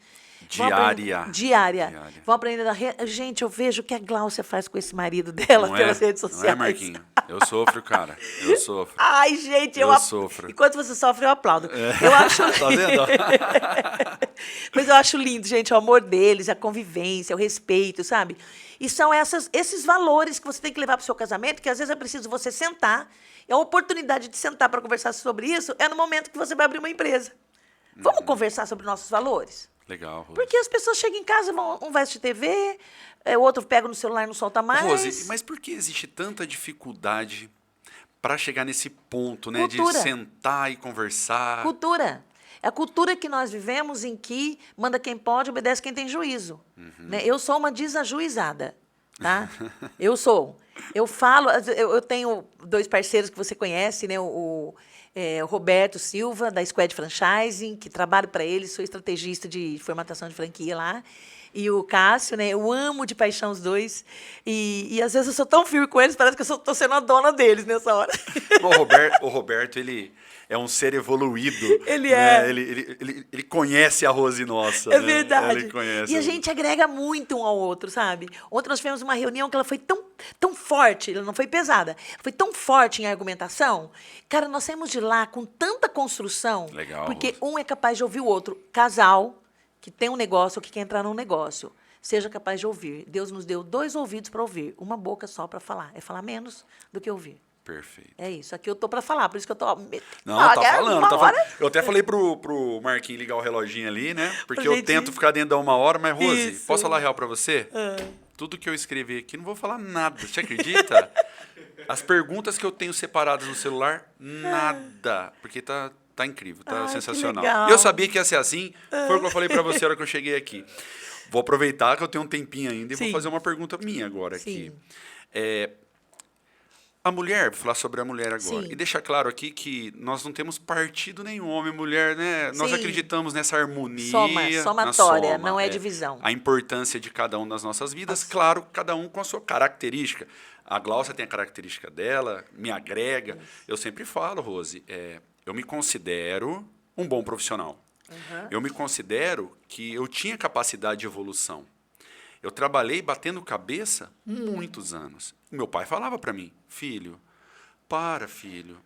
Diária. Vão aprendendo Gente, eu vejo o que a Gláucia faz com esse marido dela pelas redes sociais. Não é, Marquinhos? Eu sofro, cara. Eu sofro. Ai, gente, eu sofro. Enquanto você sofre, eu aplaudo. Eu acho... Tá vendo? Mas eu acho lindo, gente, o amor deles, a convivência, o respeito, sabe? E são esses valores que você tem que levar para o seu casamento, que às vezes é preciso você sentar. E a oportunidade de sentar para conversar sobre isso é no momento que você vai abrir uma empresa. Vamos conversar sobre nossos valores? Legal, Rose. Porque as pessoas chegam em casa, um vai assistir TV, o outro pega no celular e não solta mais. Rose, mas por que existe tanta dificuldade para chegar nesse ponto, né? Cultura. De sentar e conversar? Cultura. É a cultura que nós vivemos em que manda quem pode, obedece quem tem juízo. Né? Eu sou uma desajuizada, tá? Eu sou. Eu falo, eu tenho 2 parceiros que você conhece, né? O Roberto Silva, da Squad Franchising, que trabalho para ele, sou estrategista de formatação de franquia lá. E o Cássio, né? Eu amo de paixão os dois. E às vezes eu sou tão firme com eles, parece que eu estou sendo a dona deles nessa hora. O Roberto, ele é um ser evoluído. Ele né? é. Ele conhece a Rose nossa. É né? verdade. Ele conhece E a gente agrega muito um ao outro, sabe? Ontem nós tivemos uma reunião que ela foi tão forte, ela não foi pesada, foi tão forte em argumentação. Cara, nós saímos de lá com tanta construção. Legal, Porque Rose. um é capaz de ouvir o outro. Casal que tem um negócio ou que quer entrar num negócio, seja capaz de ouvir. Deus nos deu 2 ouvidos para ouvir, uma boca só para falar. É falar menos do que ouvir. Perfeito. É isso. Aqui eu tô para falar, por isso que eu tô... Não, tá quero falando, uma tá hora. falando. Eu até falei pro Marquinhos ligar o reloginho ali, né? Porque eu gente- tento ficar dentro da 1 hora, mas, Rose, Isso. posso falar a real pra você? Tudo que eu escrevi aqui, não vou falar nada. Você acredita? As perguntas que eu tenho separadas no celular, nada. Porque tá incrível, tá Ai, que sensacional. legal. Eu sabia que ia ser assim, foi o que eu falei pra você na hora que eu cheguei aqui. Vou aproveitar que eu tenho um tempinho ainda e vou Sim. fazer uma pergunta minha agora aqui. Sim. A mulher, vou falar sobre a mulher agora. Sim. E deixar claro aqui que nós não temos partido nenhum, homem e mulher, né? Nós Sim. acreditamos nessa harmonia. Somatória, na não é divisão. A importância de cada um nas nossas vidas, claro, cada um com a sua característica. A Gláucia tem a característica dela, me agrega. Eu sempre falo, Rose, eu me considero um bom profissional. Eu me considero que eu tinha capacidade de evolução. Eu trabalhei batendo cabeça muitos anos. Meu pai falava para mim, filho.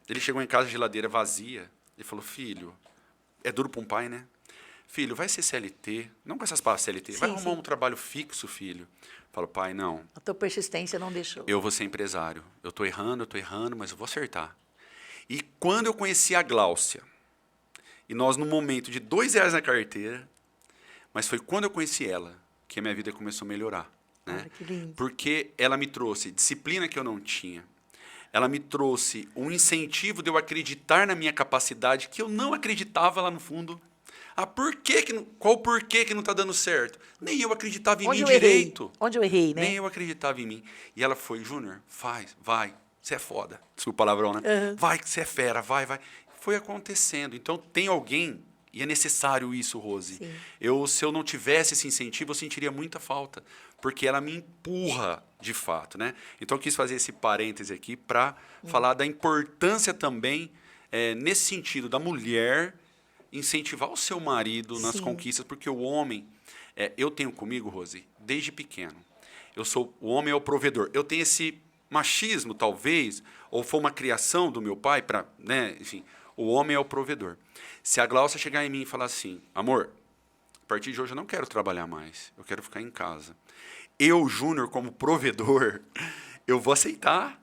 Ele chegou em casa, geladeira vazia. Ele falou, filho, é duro para um pai, né? Filho, vai ser CLT, não com essas palavras CLT, vai Sim, arrumar sim. um trabalho fixo, filho. Eu falo, pai, não, A tua persistência não deixou. eu vou ser empresário. Eu tô errando, mas eu vou acertar. E quando eu conheci a Gláucia, e nós num momento de R$2 na carteira, mas foi quando eu conheci ela que a minha vida começou a melhorar. Né? Olha, que lindo. Porque ela me trouxe disciplina que eu não tinha. Ela me trouxe um incentivo de eu acreditar na minha capacidade que eu não acreditava lá no fundo. Qual o porquê que não está dando certo? Nem eu acreditava em mim eu errei? direito. Onde eu errei, né? Nem eu acreditava em mim. E ela foi, Júnior, vai, você é foda. Desculpa o palavrão, né? Vai, que você é fera, vai. Foi acontecendo. Então, tem alguém, e é necessário isso, Rose. Sim. Se eu não tivesse esse incentivo, eu sentiria muita falta. Porque ela me empurra, de fato, né? Então, eu quis fazer esse parêntese aqui para falar da importância também, nesse sentido, da mulher incentivar o seu marido nas Sim. conquistas, porque o homem... eu tenho comigo, Rose, desde pequeno. O homem é o provedor. Eu tenho esse machismo, talvez, ou foi uma criação do meu pai, né? Enfim, o homem é o provedor. Se a Gláucia chegar em mim e falar assim, amor, a partir de hoje eu não quero trabalhar mais, eu quero ficar em casa. Eu, Júnior, como provedor, eu vou aceitar,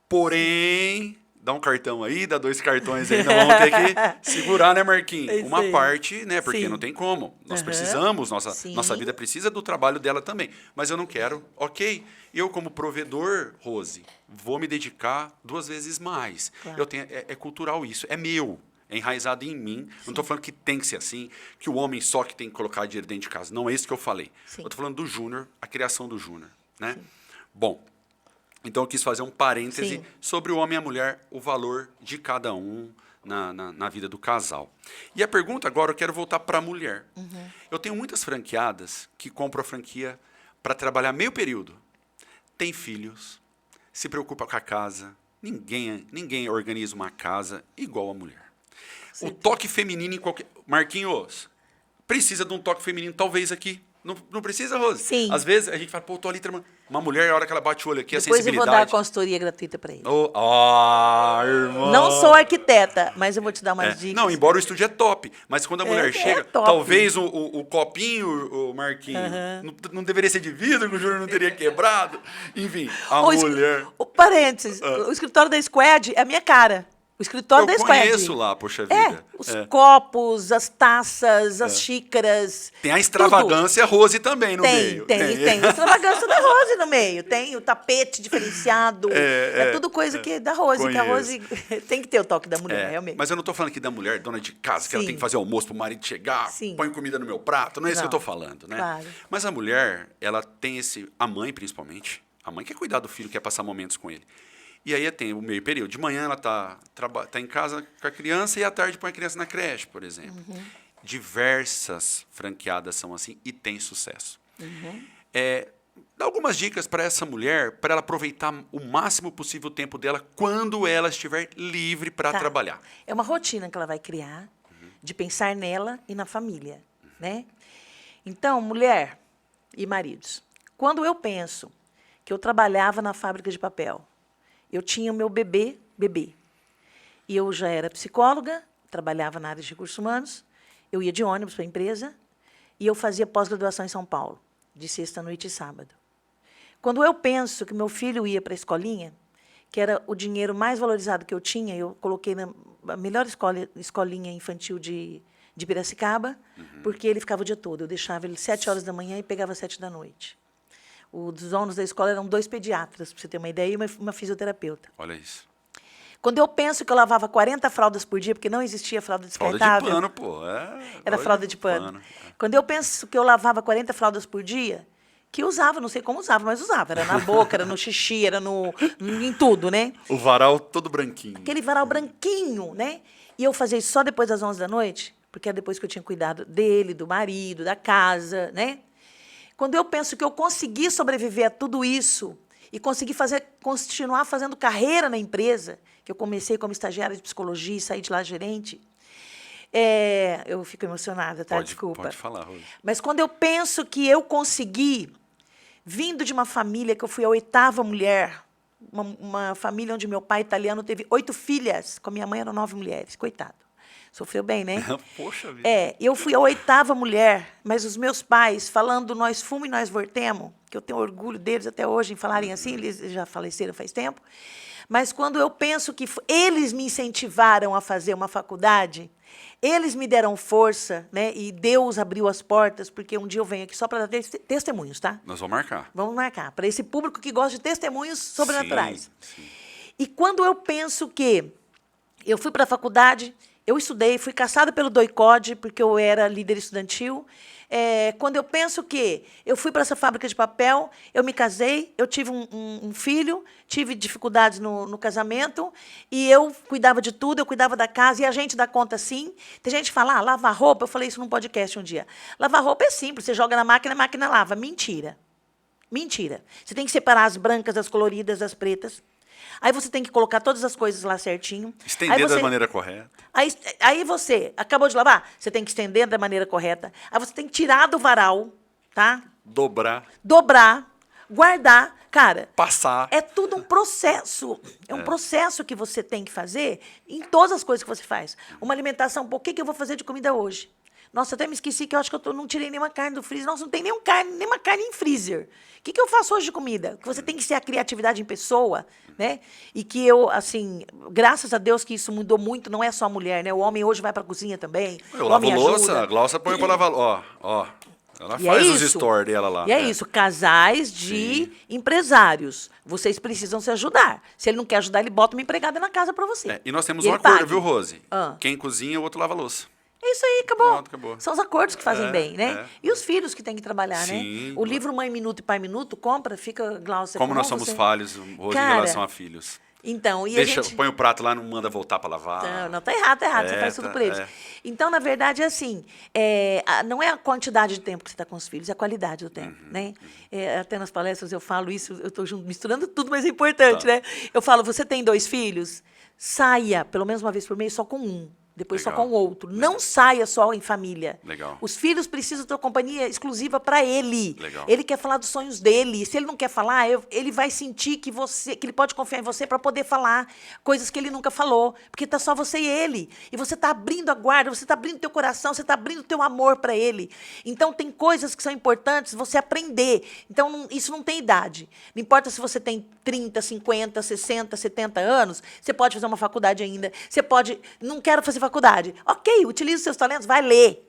porém... Dá um cartão aí, dá 2 cartões aí, nós vamos ter que segurar, né, Marquinhos? É isso Uma aí. parte, né, porque Sim. não tem como. Nós Aham. precisamos, Sim. nossa vida precisa do trabalho dela também. Mas eu não quero, ok. Eu, como provedor, Rose, vou me dedicar 2 vezes mais. Claro. Eu tenho, é cultural isso, é meu, é enraizado em mim. Não estou falando que tem que ser assim, que o homem só que tem que colocar dinheiro dentro de casa. Não é isso que eu falei. Sim. Eu estou falando do Júnior, a criação do Júnior, né? Bom, então eu quis fazer um parêntese Sim. sobre o homem e a mulher, o valor de cada um na vida do casal. E a pergunta agora, eu quero voltar para a mulher. Eu tenho muitas franqueadas que compram a franquia para trabalhar meio período. Tem filhos, se preocupa com a casa. Ninguém organiza uma casa igual a mulher. O toque feminino em qualquer... Marquinhos, precisa de um toque feminino, talvez aqui. Não precisa, Rose? Sim. Às vezes a gente fala, pô, tô ali trabalhando. Uma mulher, a hora que ela bate o olho aqui, a Depois eu vou dar a sensibilidade. consultoria gratuita para ele. Irmão. Não sou arquiteta, mas eu vou te dar umas dicas. Não, embora o estúdio é top, mas quando a mulher chega, top. talvez o copinho, o Marquinho, não deveria ser de vidro, que o Júnior não teria quebrado. Enfim, a mulher... Parênteses, o escritório da Squad é a minha cara. O escritório da Eu Squad. conheço lá, poxa vida. Os copos, as taças, as xícaras. Tem a extravagância Rose também no Tem, meio. tem. A extravagância da Rose no meio. Tem o tapete diferenciado. É tudo coisa que da Rose, que a Rose tem que ter o toque da mulher, realmente. Mas eu não tô falando aqui da mulher, dona de casa, que ela Sim. tem que fazer almoço pro marido chegar, Sim. põe comida no meu prato. Não é isso que eu tô Não. falando, né? Claro. Mas a mulher, ela tem a mãe principalmente, a mãe quer cuidar do filho, quer passar momentos com ele. E aí tem o meio período. De manhã ela tá em casa com a criança e à tarde põe a criança na creche, por exemplo. Diversas franqueadas são assim e tem sucesso. Dá algumas dicas para essa mulher, para ela aproveitar o máximo possível o tempo dela quando ela estiver livre para Tá. trabalhar. É uma rotina que ela vai criar de pensar nela e na família, né? Então, mulher e maridos, quando eu penso que eu trabalhava na fábrica de papel, eu tinha o meu bebê, e eu já era psicóloga, trabalhava na área de recursos humanos, eu ia de ônibus para a empresa e eu fazia pós-graduação em São Paulo, de sexta noite e sábado. Quando eu penso que meu filho ia para a escolinha, que era o dinheiro mais valorizado que eu tinha, eu coloquei na melhor escolinha infantil de Piracicaba, porque ele ficava o dia todo. Eu deixava ele 7 horas da manhã e pegava 7 da noite. Os donos da escola eram 2 pediatras, para você ter uma ideia, e uma fisioterapeuta. Olha isso. Quando eu penso que eu lavava 40 fraldas por dia, porque não existia fralda Fralda descartável. de pano, pô. Era fralda de pano. Quando eu penso que eu lavava 40 fraldas por dia, que usava, não sei como usava, mas usava. Era na boca, era no xixi, era em tudo, né? O varal todo branquinho. Aquele varal branquinho, né? E eu fazia isso só depois das 11 da noite, porque era depois que eu tinha cuidado dele, do marido, da casa, né? Quando eu penso que eu consegui sobreviver a tudo isso e consegui continuar fazendo carreira na empresa, que eu comecei como estagiária de psicologia e saí de lá gerente, eu fico emocionada, tá? Desculpa. Pode falar, Rose. Mas quando eu penso que eu consegui, vindo de uma família que eu fui a 8ª mulher, uma família onde meu pai italiano teve 8 filhas, com a minha mãe eram 9 mulheres, coitado. Sofreu bem, né? Poxa vida. Eu fui a 8ª mulher, mas os meus pais, falando nós fomos e nós voltemos, que eu tenho orgulho deles até hoje em falarem assim, eles já faleceram faz tempo, mas quando eu penso que eles me incentivaram a fazer uma faculdade, eles me deram força, né? E Deus abriu as portas, porque um dia eu venho aqui só para dar testemunhos, tá? Nós vamos marcar. Vamos marcar, para esse público que gosta de testemunhos sobrenaturais. Sim. E quando eu penso que eu fui para a faculdade, eu estudei, fui caçada pelo DOI-CODE, porque eu era líder estudantil. Quando eu penso que eu fui para essa fábrica de papel, eu me casei, eu tive um filho, tive dificuldades no casamento, e eu cuidava de tudo, eu cuidava da casa, e a gente dá conta sim. Tem gente que fala, lavar roupa, eu falei isso num podcast um dia. Lavar roupa é simples, você joga na máquina, a máquina lava. Mentira. Mentira. Você tem que separar as brancas, as coloridas, as pretas. Aí você tem que colocar todas as coisas lá certinho. Estender da maneira correta. Aí você acabou de lavar, você tem que estender da maneira correta. Aí você tem que tirar do varal, tá? Dobrar, guardar. Cara, passar. É tudo um processo. É um processo que você tem que fazer em todas as coisas que você faz. Uma alimentação, o que eu vou fazer de comida hoje? Nossa, até me esqueci que eu acho que eu não tirei nenhuma carne do freezer. Nossa, não tem nenhuma carne em freezer. O que eu faço hoje de comida? Que você tem que ser a criatividade em pessoa, né? E que eu, assim, graças a Deus que isso mudou muito, não é só a mulher, né? O homem hoje vai para a cozinha também. Eu lavo louça, a Glaucia põe para lavar. Ó. Ela faz os stories dela lá. E é isso, casais de empresários. Vocês precisam se ajudar. Se ele não quer ajudar, ele bota uma empregada na casa para você. E nós temos um acordo, viu, Rose? Ah. Quem cozinha, o outro lava a louça. É isso aí, acabou. Pronto, acabou. São os acordos que fazem bem, né? E os filhos que têm que trabalhar, Sim, né? O livro Mãe Minuto e Pai Minuto, compra, fica, Glaucia. Como nós somos falhos, Rose, em relação a filhos. Então, Põe o prato lá, não manda voltar para lavar. Não, tá errado, você faz tudo por eles. Então, na verdade, é assim, não é a quantidade de tempo que você está com os filhos, é a qualidade do tempo, né? Até nas palestras eu falo isso, eu estou misturando tudo, mas é importante, né? Eu falo, você tem 2 filhos? Saia, pelo menos uma vez por mês, só com um. depois Legal. só com o outro. Não saia só em família. Legal. Os filhos precisam ter uma companhia exclusiva para ele. Legal. Ele quer falar dos sonhos dele. Se ele não quer falar, ele vai sentir que ele pode confiar em você para poder falar coisas que ele nunca falou, porque tá só você e ele. E você tá abrindo a guarda, você tá abrindo teu coração, você tá abrindo teu amor para ele. Então tem coisas que são importantes você aprender. Então isso não tem idade. Não importa se você tem 30, 50, 60, 70 anos, você pode fazer uma faculdade ainda. Você pode, não quero fazer faculdade. Ok, utilize os seus talentos, vai ler,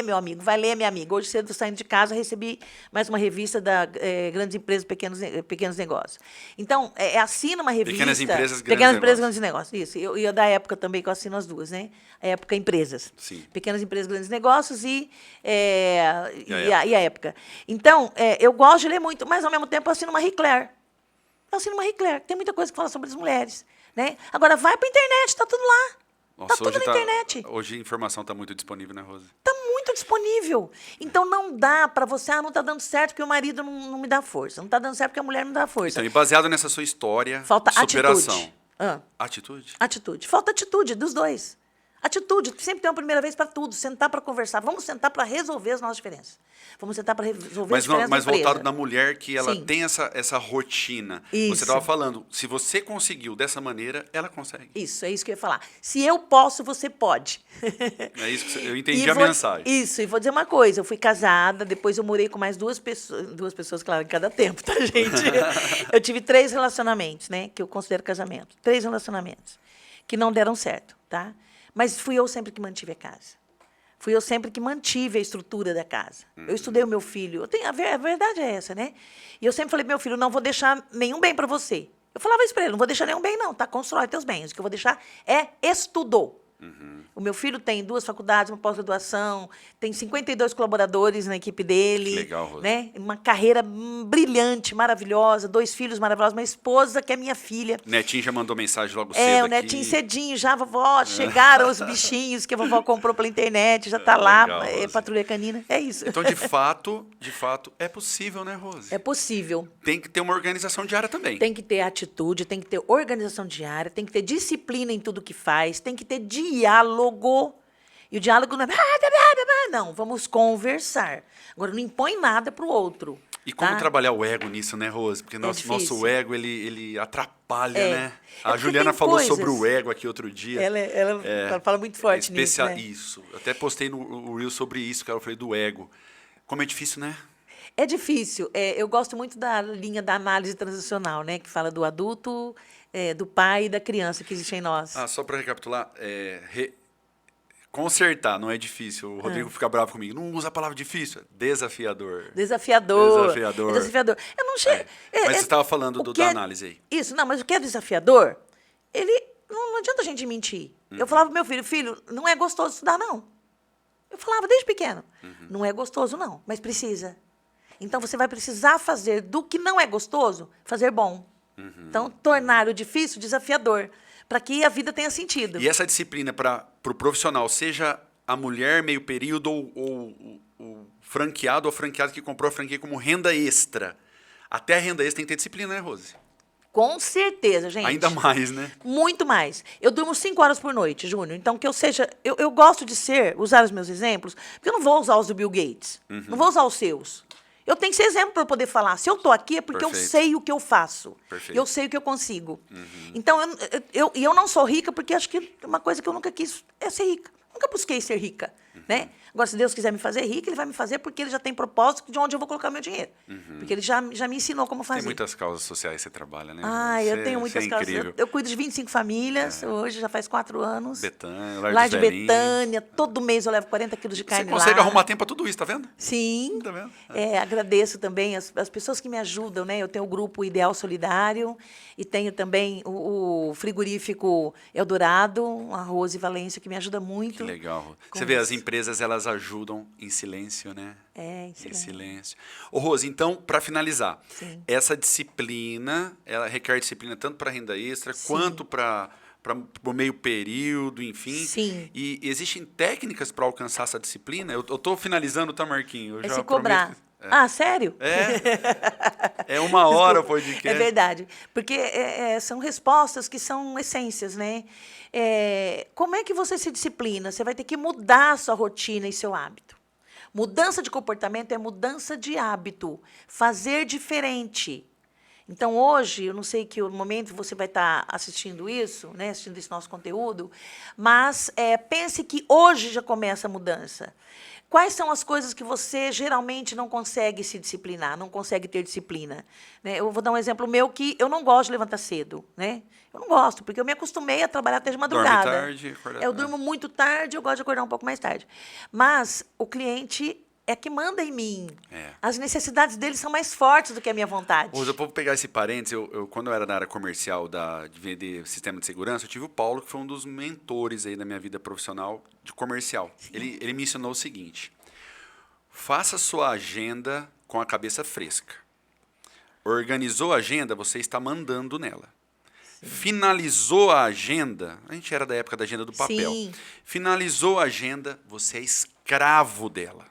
meu amigo, vai ler, minha amiga. Hoje cedo, saindo de casa, recebi mais uma revista da Grandes Empresas, Pequenos Negócios. Então, assina uma revista. Pequenas Empresas, Grandes Negócios. Isso, e eu da época também, que eu assino as duas, né? A época Empresas. Sim. Pequenas Empresas, Grandes Negócios e a época. Então, eu gosto de ler muito, mas ao mesmo tempo eu assino uma Marie Claire. Eu assino uma Marie Claire, tem muita coisa que fala sobre as mulheres. Né? Agora, vai para a internet, tá tudo lá. Nossa, tá tudo na internet. Hoje a informação está muito disponível, né, Rose? Está muito disponível. Então, não dá para você, não está dando certo porque o marido não me dá força. Não está dando certo porque a mulher não dá força. Então, e baseado nessa sua história, falta superação. atitude. Atitude? Atitude. Falta atitude dos dois. Atitude. Sempre tem uma primeira vez para tudo. Sentar para conversar. Vamos sentar para resolver as nossas diferenças. Vamos sentar para resolver as diferenças Mas da empresa. voltado na mulher, que ela Sim. tem essa rotina. Isso. Você estava falando, se você conseguiu dessa maneira, ela consegue. Isso, é isso que eu ia falar. Se eu posso, você pode. É isso que eu entendi a mensagem. Isso, e vou dizer uma coisa, eu fui casada, depois eu morei com mais duas pessoas, claro, em cada tempo, tá, gente? Eu tive 3 relacionamentos, né, que eu considero casamento. 3 relacionamentos, que não deram certo, tá? Mas fui eu sempre que mantive a casa. Fui eu sempre que mantive a estrutura da casa. Eu estudei o meu filho. A verdade é essa, né? E eu sempre falei pro meu filho, não vou deixar nenhum bem para você. Eu falava isso para ele, não vou deixar nenhum bem, não, tá? Constrói teus bens. O que eu vou deixar é estudo. O meu filho tem 2 faculdades, uma pós-graduação, tem 52 colaboradores na equipe dele. Que legal, Rose. Né? Uma carreira brilhante, maravilhosa, 2 filhos maravilhosos, uma esposa que é minha filha. O Netinho já mandou mensagem logo cedo O Netinho cedinho, já, vovó, chegaram os bichinhos que a vovó comprou pela internet, já tá lá, Legal, Rose. patrulha canina, é isso. Então, de fato, é possível, né, Rose? É possível. Tem que ter uma organização diária também. Tem que ter atitude, tem que ter organização diária, tem que ter disciplina em tudo que faz, tem que ter diálogo. E o diálogo não é... Não, vamos conversar. Agora, não impõe nada para o outro. E como tá? trabalhar o ego nisso, né, Rose? Porque nosso difícil. ego, ele atrapalha, né? A porque Juliana tem falou coisas- sobre o ego aqui outro dia. Ela fala muito forte nisso, né? Isso. Eu até postei no Reel sobre isso, que eu falei do ego. Como é difícil, né? É difícil. Eu gosto muito da linha da análise transacional, né? Que fala do adulto, do pai e da criança que existe em nós. Só para recapitular, consertar não é difícil. O Rodrigo fica bravo comigo. Não usa a palavra difícil. Desafiador. Desafiador. Desafiador. É desafiador. Eu não sei. Mas você estava falando da análise aí. Isso, não, mas o que é desafiador, não adianta a gente mentir. Eu falava pro meu filho, não é gostoso estudar, não. Eu falava desde pequeno, não é gostoso, não, mas precisa. Então, você vai precisar fazer do que não é gostoso, fazer bom. Então, tornar o difícil desafiador, para que a vida tenha sentido. E essa disciplina para o profissional, seja a mulher meio período ou o franqueado ou franqueado que comprou a franquia como renda extra. Até a renda extra tem que ter disciplina, né, Rose? Com certeza, gente. Ainda mais, né? Muito mais. Eu durmo 5 horas por noite, Júnior. Então, que eu seja... Eu gosto de usar os meus exemplos, porque eu não vou usar os do Bill Gates. Não vou usar os seus. Eu tenho que ser exemplo para poder falar. Se eu estou aqui é porque Perfeito. eu sei o que eu faço. Perfeito. Eu sei o que eu consigo. Então, eu não sou rica porque acho que uma coisa que eu nunca quis é ser rica. Nunca busquei ser rica, né? Agora, se Deus quiser me fazer rica, Ele vai me fazer porque Ele já tem propósito de onde eu vou colocar meu dinheiro. Porque Ele já me ensinou como fazer. Tem muitas causas sociais que você trabalha, né? Eu tenho muitas causas. Incrível. Eu cuido de 25 famílias, hoje já faz 4 anos. Betânia, Lar de dos Velhinhos. Betânia, todo mês eu levo 40 quilos de Você carne consegue lá. arrumar tempo para tudo isso, tá vendo? Sim. Tá vendo? Agradeço também as pessoas que me ajudam, né? Eu tenho o grupo Ideal Solidário e tenho também o frigorífico Eldorado, a Rose Valência, que me ajuda muito. Que legal. com Você vê, as isso. empresas, elas ajudam em silêncio, né? Em Em silêncio. silêncio. Ô, Rose, então, para finalizar, Sim. essa disciplina, ela requer disciplina tanto para renda extra, Sim. quanto para o meio período, enfim. Sim. E existem técnicas para alcançar essa disciplina? Eu estou finalizando, tá, Marquinhos? Eu É já se cobrar. prometo que- Sério? É uma hora o Desculpa. podcast. É verdade. Porque são respostas que são essências, né? Como é que você se disciplina? Você vai ter que mudar a sua rotina e seu hábito. Mudança de comportamento é mudança de hábito. Fazer diferente. Então, hoje, eu não sei que momento você vai estar assistindo isso, né, assistindo esse nosso conteúdo, mas pense que hoje já começa a mudança. Quais são as coisas que você geralmente não consegue se disciplinar, não consegue ter disciplina? Né? Eu vou dar um exemplo meu que eu não gosto de levantar cedo. Né? Eu não gosto, porque eu me acostumei a trabalhar até de madrugada. Dorme tarde, acorda Eu tarde. durmo muito tarde, eu gosto de acordar um pouco mais tarde. Mas o cliente é que manda em mim. As necessidades dele são mais fortes do que a minha vontade. Rosa, eu vou pegar esse parênteses. Quando eu era na área comercial de vender sistema de segurança, eu tive o Paulo, que foi um dos mentores aí da minha vida profissional de comercial. Ele me ensinou o seguinte: faça sua agenda com a cabeça fresca. Organizou a agenda, você está mandando nela. Sim. Finalizou a agenda, a gente era da época da agenda do papel. Sim. Finalizou a agenda, você é escravo dela.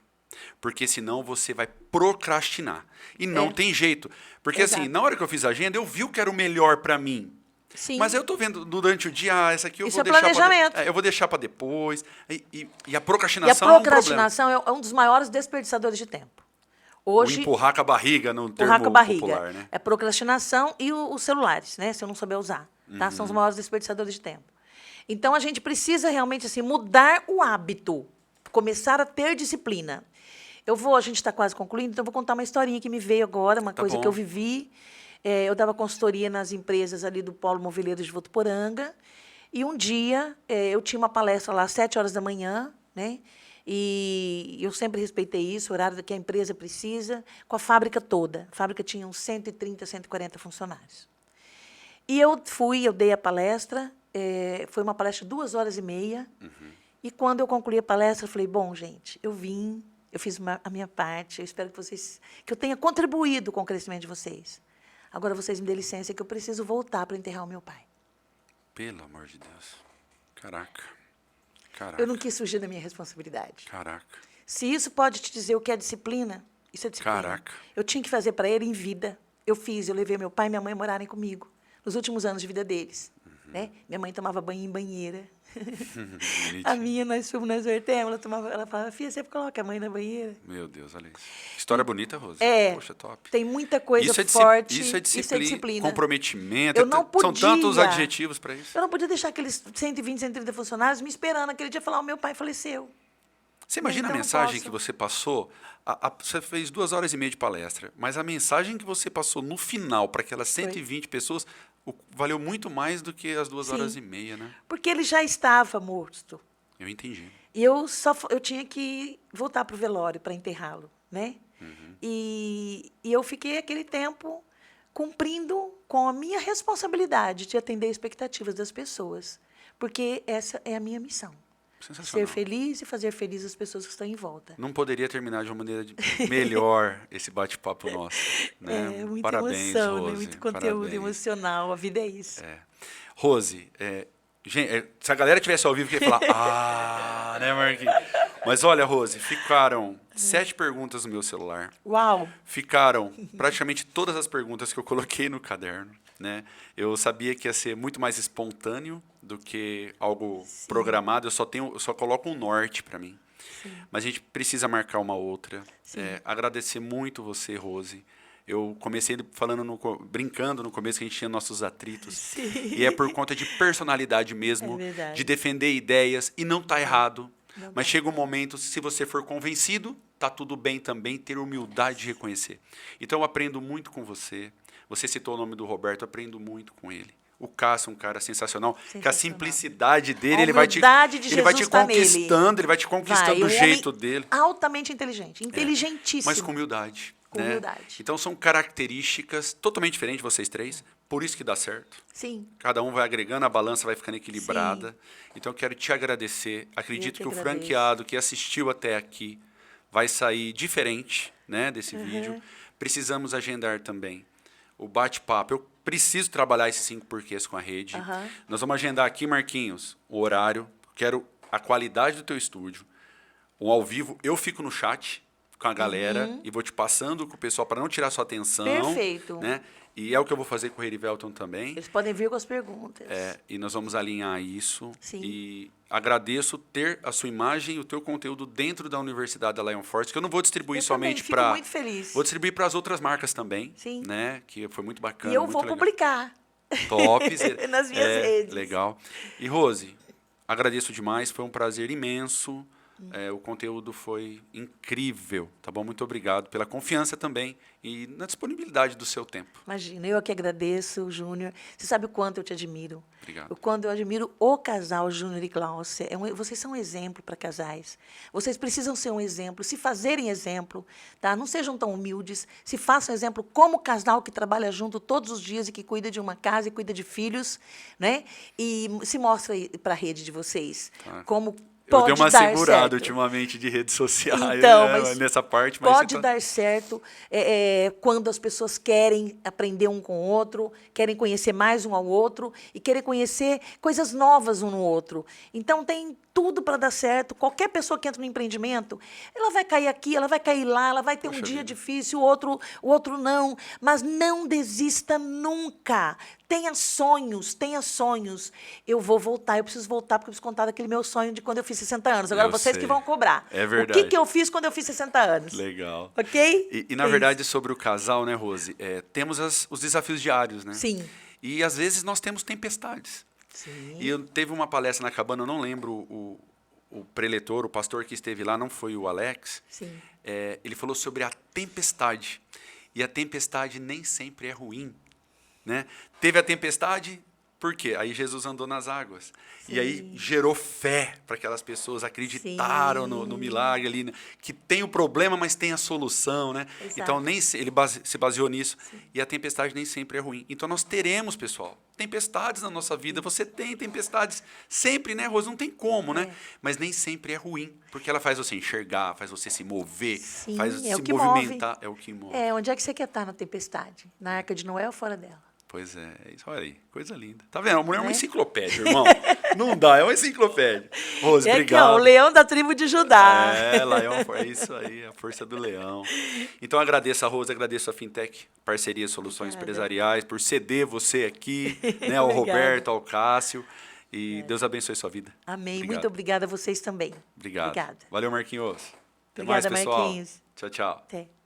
Porque senão você vai procrastinar. E não tem jeito. Porque assim, na hora que eu fiz a agenda, eu vi o que era o melhor para mim. Sim. Mas eu tô vendo durante o dia, essa aqui eu Isso vou é deixar planejamento. eu vou deixar para depois. E a procrastinação E a procrastinação é um problema. é um dos maiores desperdiçadores de tempo. O Hoje, empurrar com a barriga no termo empurrar com a barriga. popular, né? É procrastinação e os celulares, né? Se eu não souber usar. Tá? São os maiores desperdiçadores de tempo. Então, a gente precisa realmente assim, mudar o hábito. Começar a ter disciplina. A gente está quase concluindo, então eu vou contar uma historinha que me veio agora, uma coisa bom. que eu vivi. Eu dava consultoria nas empresas ali do Polo Moveleiro de Votuporanga. E um dia, eu tinha uma palestra lá às 7 horas da manhã, né? E eu sempre respeitei isso, o horário que a empresa precisa, com a fábrica toda. A fábrica tinha uns 130, 140 funcionários. E eu dei a palestra, foi uma palestra de 2 horas e meia. E quando eu concluí a palestra, eu falei, bom, gente, eu fiz a minha parte, eu espero que eu tenha contribuído com o crescimento de vocês. Agora vocês me dêem licença que eu preciso voltar para enterrar o meu pai. Pelo amor de Deus. Caraca. Eu não quis fugir da minha responsabilidade. Caraca. Se isso pode te dizer o que é disciplina, isso é disciplina. Caraca. Eu tinha que fazer para ele em vida. Eu levei meu pai e minha mãe morarem comigo, nos últimos anos de vida deles. Né? Minha mãe tomava banho em banheira. A minha, nós vertemos, ela falava, filha, você coloca a mãe na banheira? Meu Deus, olha isso. História bonita, Rosa. Poxa, top. Tem muita coisa Isso é forte. Isso é disciplina. Comprometimento. Eu não podia, são tantos adjetivos para isso. Eu não podia deixar aqueles 120, 130 funcionários me esperando aquele dia falar, o meu pai faleceu. Você imagina Então, a mensagem que você passou? Você fez 2 horas e meia de palestra, mas a mensagem que você passou no final para aquelas 120 pessoas valeu muito mais do que as 2 horas e meia, né? Porque ele já estava morto. Eu entendi. E eu tinha que voltar para o velório para enterrá-lo, né? E eu fiquei aquele tempo cumprindo com a minha responsabilidade de atender expectativas das pessoas, porque essa é a minha missão. Sensacional. Ser feliz e fazer feliz as pessoas que estão em volta. Não poderia terminar de uma maneira melhor esse bate-papo nosso. Né? Muita Parabéns, emoção, Rose. né? Muito conteúdo Parabéns. emocional, a vida é isso. Rose, gente, se a galera tivesse ao vivo, que ia falar, né, Marquinhos? Mas olha, Rose, ficaram 7 perguntas no meu celular. Uau! Ficaram praticamente todas as perguntas que eu coloquei no caderno. Né? Eu sabia que ia ser muito mais espontâneo do que algo programado. Eu só coloco um norte para mim. Sim. Mas a gente precisa marcar uma outra. Agradecer muito você, Rose. Eu comecei brincando no começo que a gente tinha nossos atritos. Sim. E é por conta de personalidade mesmo, de defender ideias. E não está errado. Mas chega um momento, se você for convencido, está tudo bem também, ter humildade de reconhecer. Então eu aprendo muito com você. Você citou o nome do Roberto, eu aprendo muito com ele. O Cássio é um cara sensacional, que a simplicidade dele, ele vai te conquistando, ele vai te conquistando do jeito dele. Altamente inteligente, inteligentíssimo. Mas com humildade. Com humildade. Então são características totalmente diferentes de vocês três, por isso que dá certo. Sim. Cada um vai agregando, a balança vai ficando equilibrada. Sim. Então eu quero te agradecer. Acredito que o franqueado que assistiu até aqui vai sair diferente, né, desse vídeo. Precisamos agendar também o bate-papo. Eu preciso trabalhar esses 5 porquês com a rede. Nós vamos agendar aqui, Marquinhos, o horário. Quero a qualidade do teu estúdio. Um ao vivo. Eu fico no chat. com a galera e vou te passando com o pessoal para não tirar sua atenção. Perfeito. Né? E é o que eu vou fazer com o Herivelton também. Eles podem vir com as perguntas. E nós vamos alinhar isso. Sim. E agradeço ter a sua imagem e o teu conteúdo dentro da Universidade da Lion Force, que eu não vou distribuir Eu somente também para... fico muito feliz. Vou distribuir para as outras marcas também. Sim. Né? Que foi muito bacana. E eu muito vou legal. publicar. Top. Nas minhas redes. Legal. E, Rose, agradeço demais. Foi um prazer imenso. O conteúdo foi incrível, tá bom? Muito obrigado pela confiança também e na disponibilidade do seu tempo. Imagina, eu que agradeço, Júnior. Você sabe o quanto eu te admiro. Obrigado. O quanto eu admiro o casal Júnior e Glaucia. Vocês são um exemplo para casais. Vocês precisam ser um exemplo, se fazerem exemplo, tá? Não sejam tão humildes, se façam exemplo como casal que trabalha junto todos os dias e que cuida de uma casa e cuida de filhos, né? E se mostra para a rede de vocês como Eu dei uma dar segurada certo. ultimamente de redes sociais, Então, né, mas nessa parte. Mas pode você tá... dar certo quando as pessoas querem aprender um com o outro, querem conhecer mais um ao outro e querem conhecer coisas novas um no outro. Então, tem tudo para dar certo. Qualquer pessoa que entra no empreendimento, ela vai cair aqui, ela vai cair lá, ela vai ter um dia difícil, o outro não. Mas não desista nunca. Tenha sonhos, tenha sonhos. Eu vou voltar, eu preciso voltar porque eu preciso contar daquele meu sonho de quando eu fiz 60 anos. Agora Eu vocês sei. que vão cobrar. É verdade. O que eu fiz quando eu fiz 60 anos? Legal. Ok? E na verdade, sobre o casal, né, Rose? Temos os desafios diários, né? Sim. E às vezes nós temos tempestades. Sim. E teve uma palestra na Cabana, eu não lembro o preletor, o pastor que esteve lá, não foi o Alex. Sim. Ele falou sobre a tempestade. E a tempestade nem sempre é ruim. Né? Teve a tempestade, por quê? Aí Jesus andou nas águas. Sim. E aí gerou fé para aquelas pessoas, acreditaram no milagre ali, né? Que tem o problema, mas tem a solução. Né? Exato. Então, ele se baseou nisso. Sim. E a tempestade nem sempre é ruim. Então, nós teremos, pessoal, tempestades na nossa vida. Você tem tempestades sempre, né, Rose? Não tem como, né? Mas nem sempre é ruim, porque ela faz você enxergar, faz você se mover, Sim, faz é se o que movimentar. move. É o que move. Onde é que você quer estar na tempestade? Na Arca de Noé ou fora dela? Pois é, olha aí, coisa linda. Tá vendo? A mulher é uma É? enciclopédia, irmão. Não dá, é uma enciclopédia. Rose, Aqui, obrigado. ó, o leão da tribo de Judá. É isso aí, a força do leão. Então, agradeço a Rose, agradeço a Fintech, Parceria Soluções Empresariais, por ceder você aqui, né, ao Roberto, ao Cássio. E Deus abençoe sua vida. Amém. Obrigado. Muito obrigada a vocês também. Obrigado. Obrigada. Valeu, Marquinhos. Até Obrigada, mais, pessoal. Marquinhos. Tchau, tchau. Até.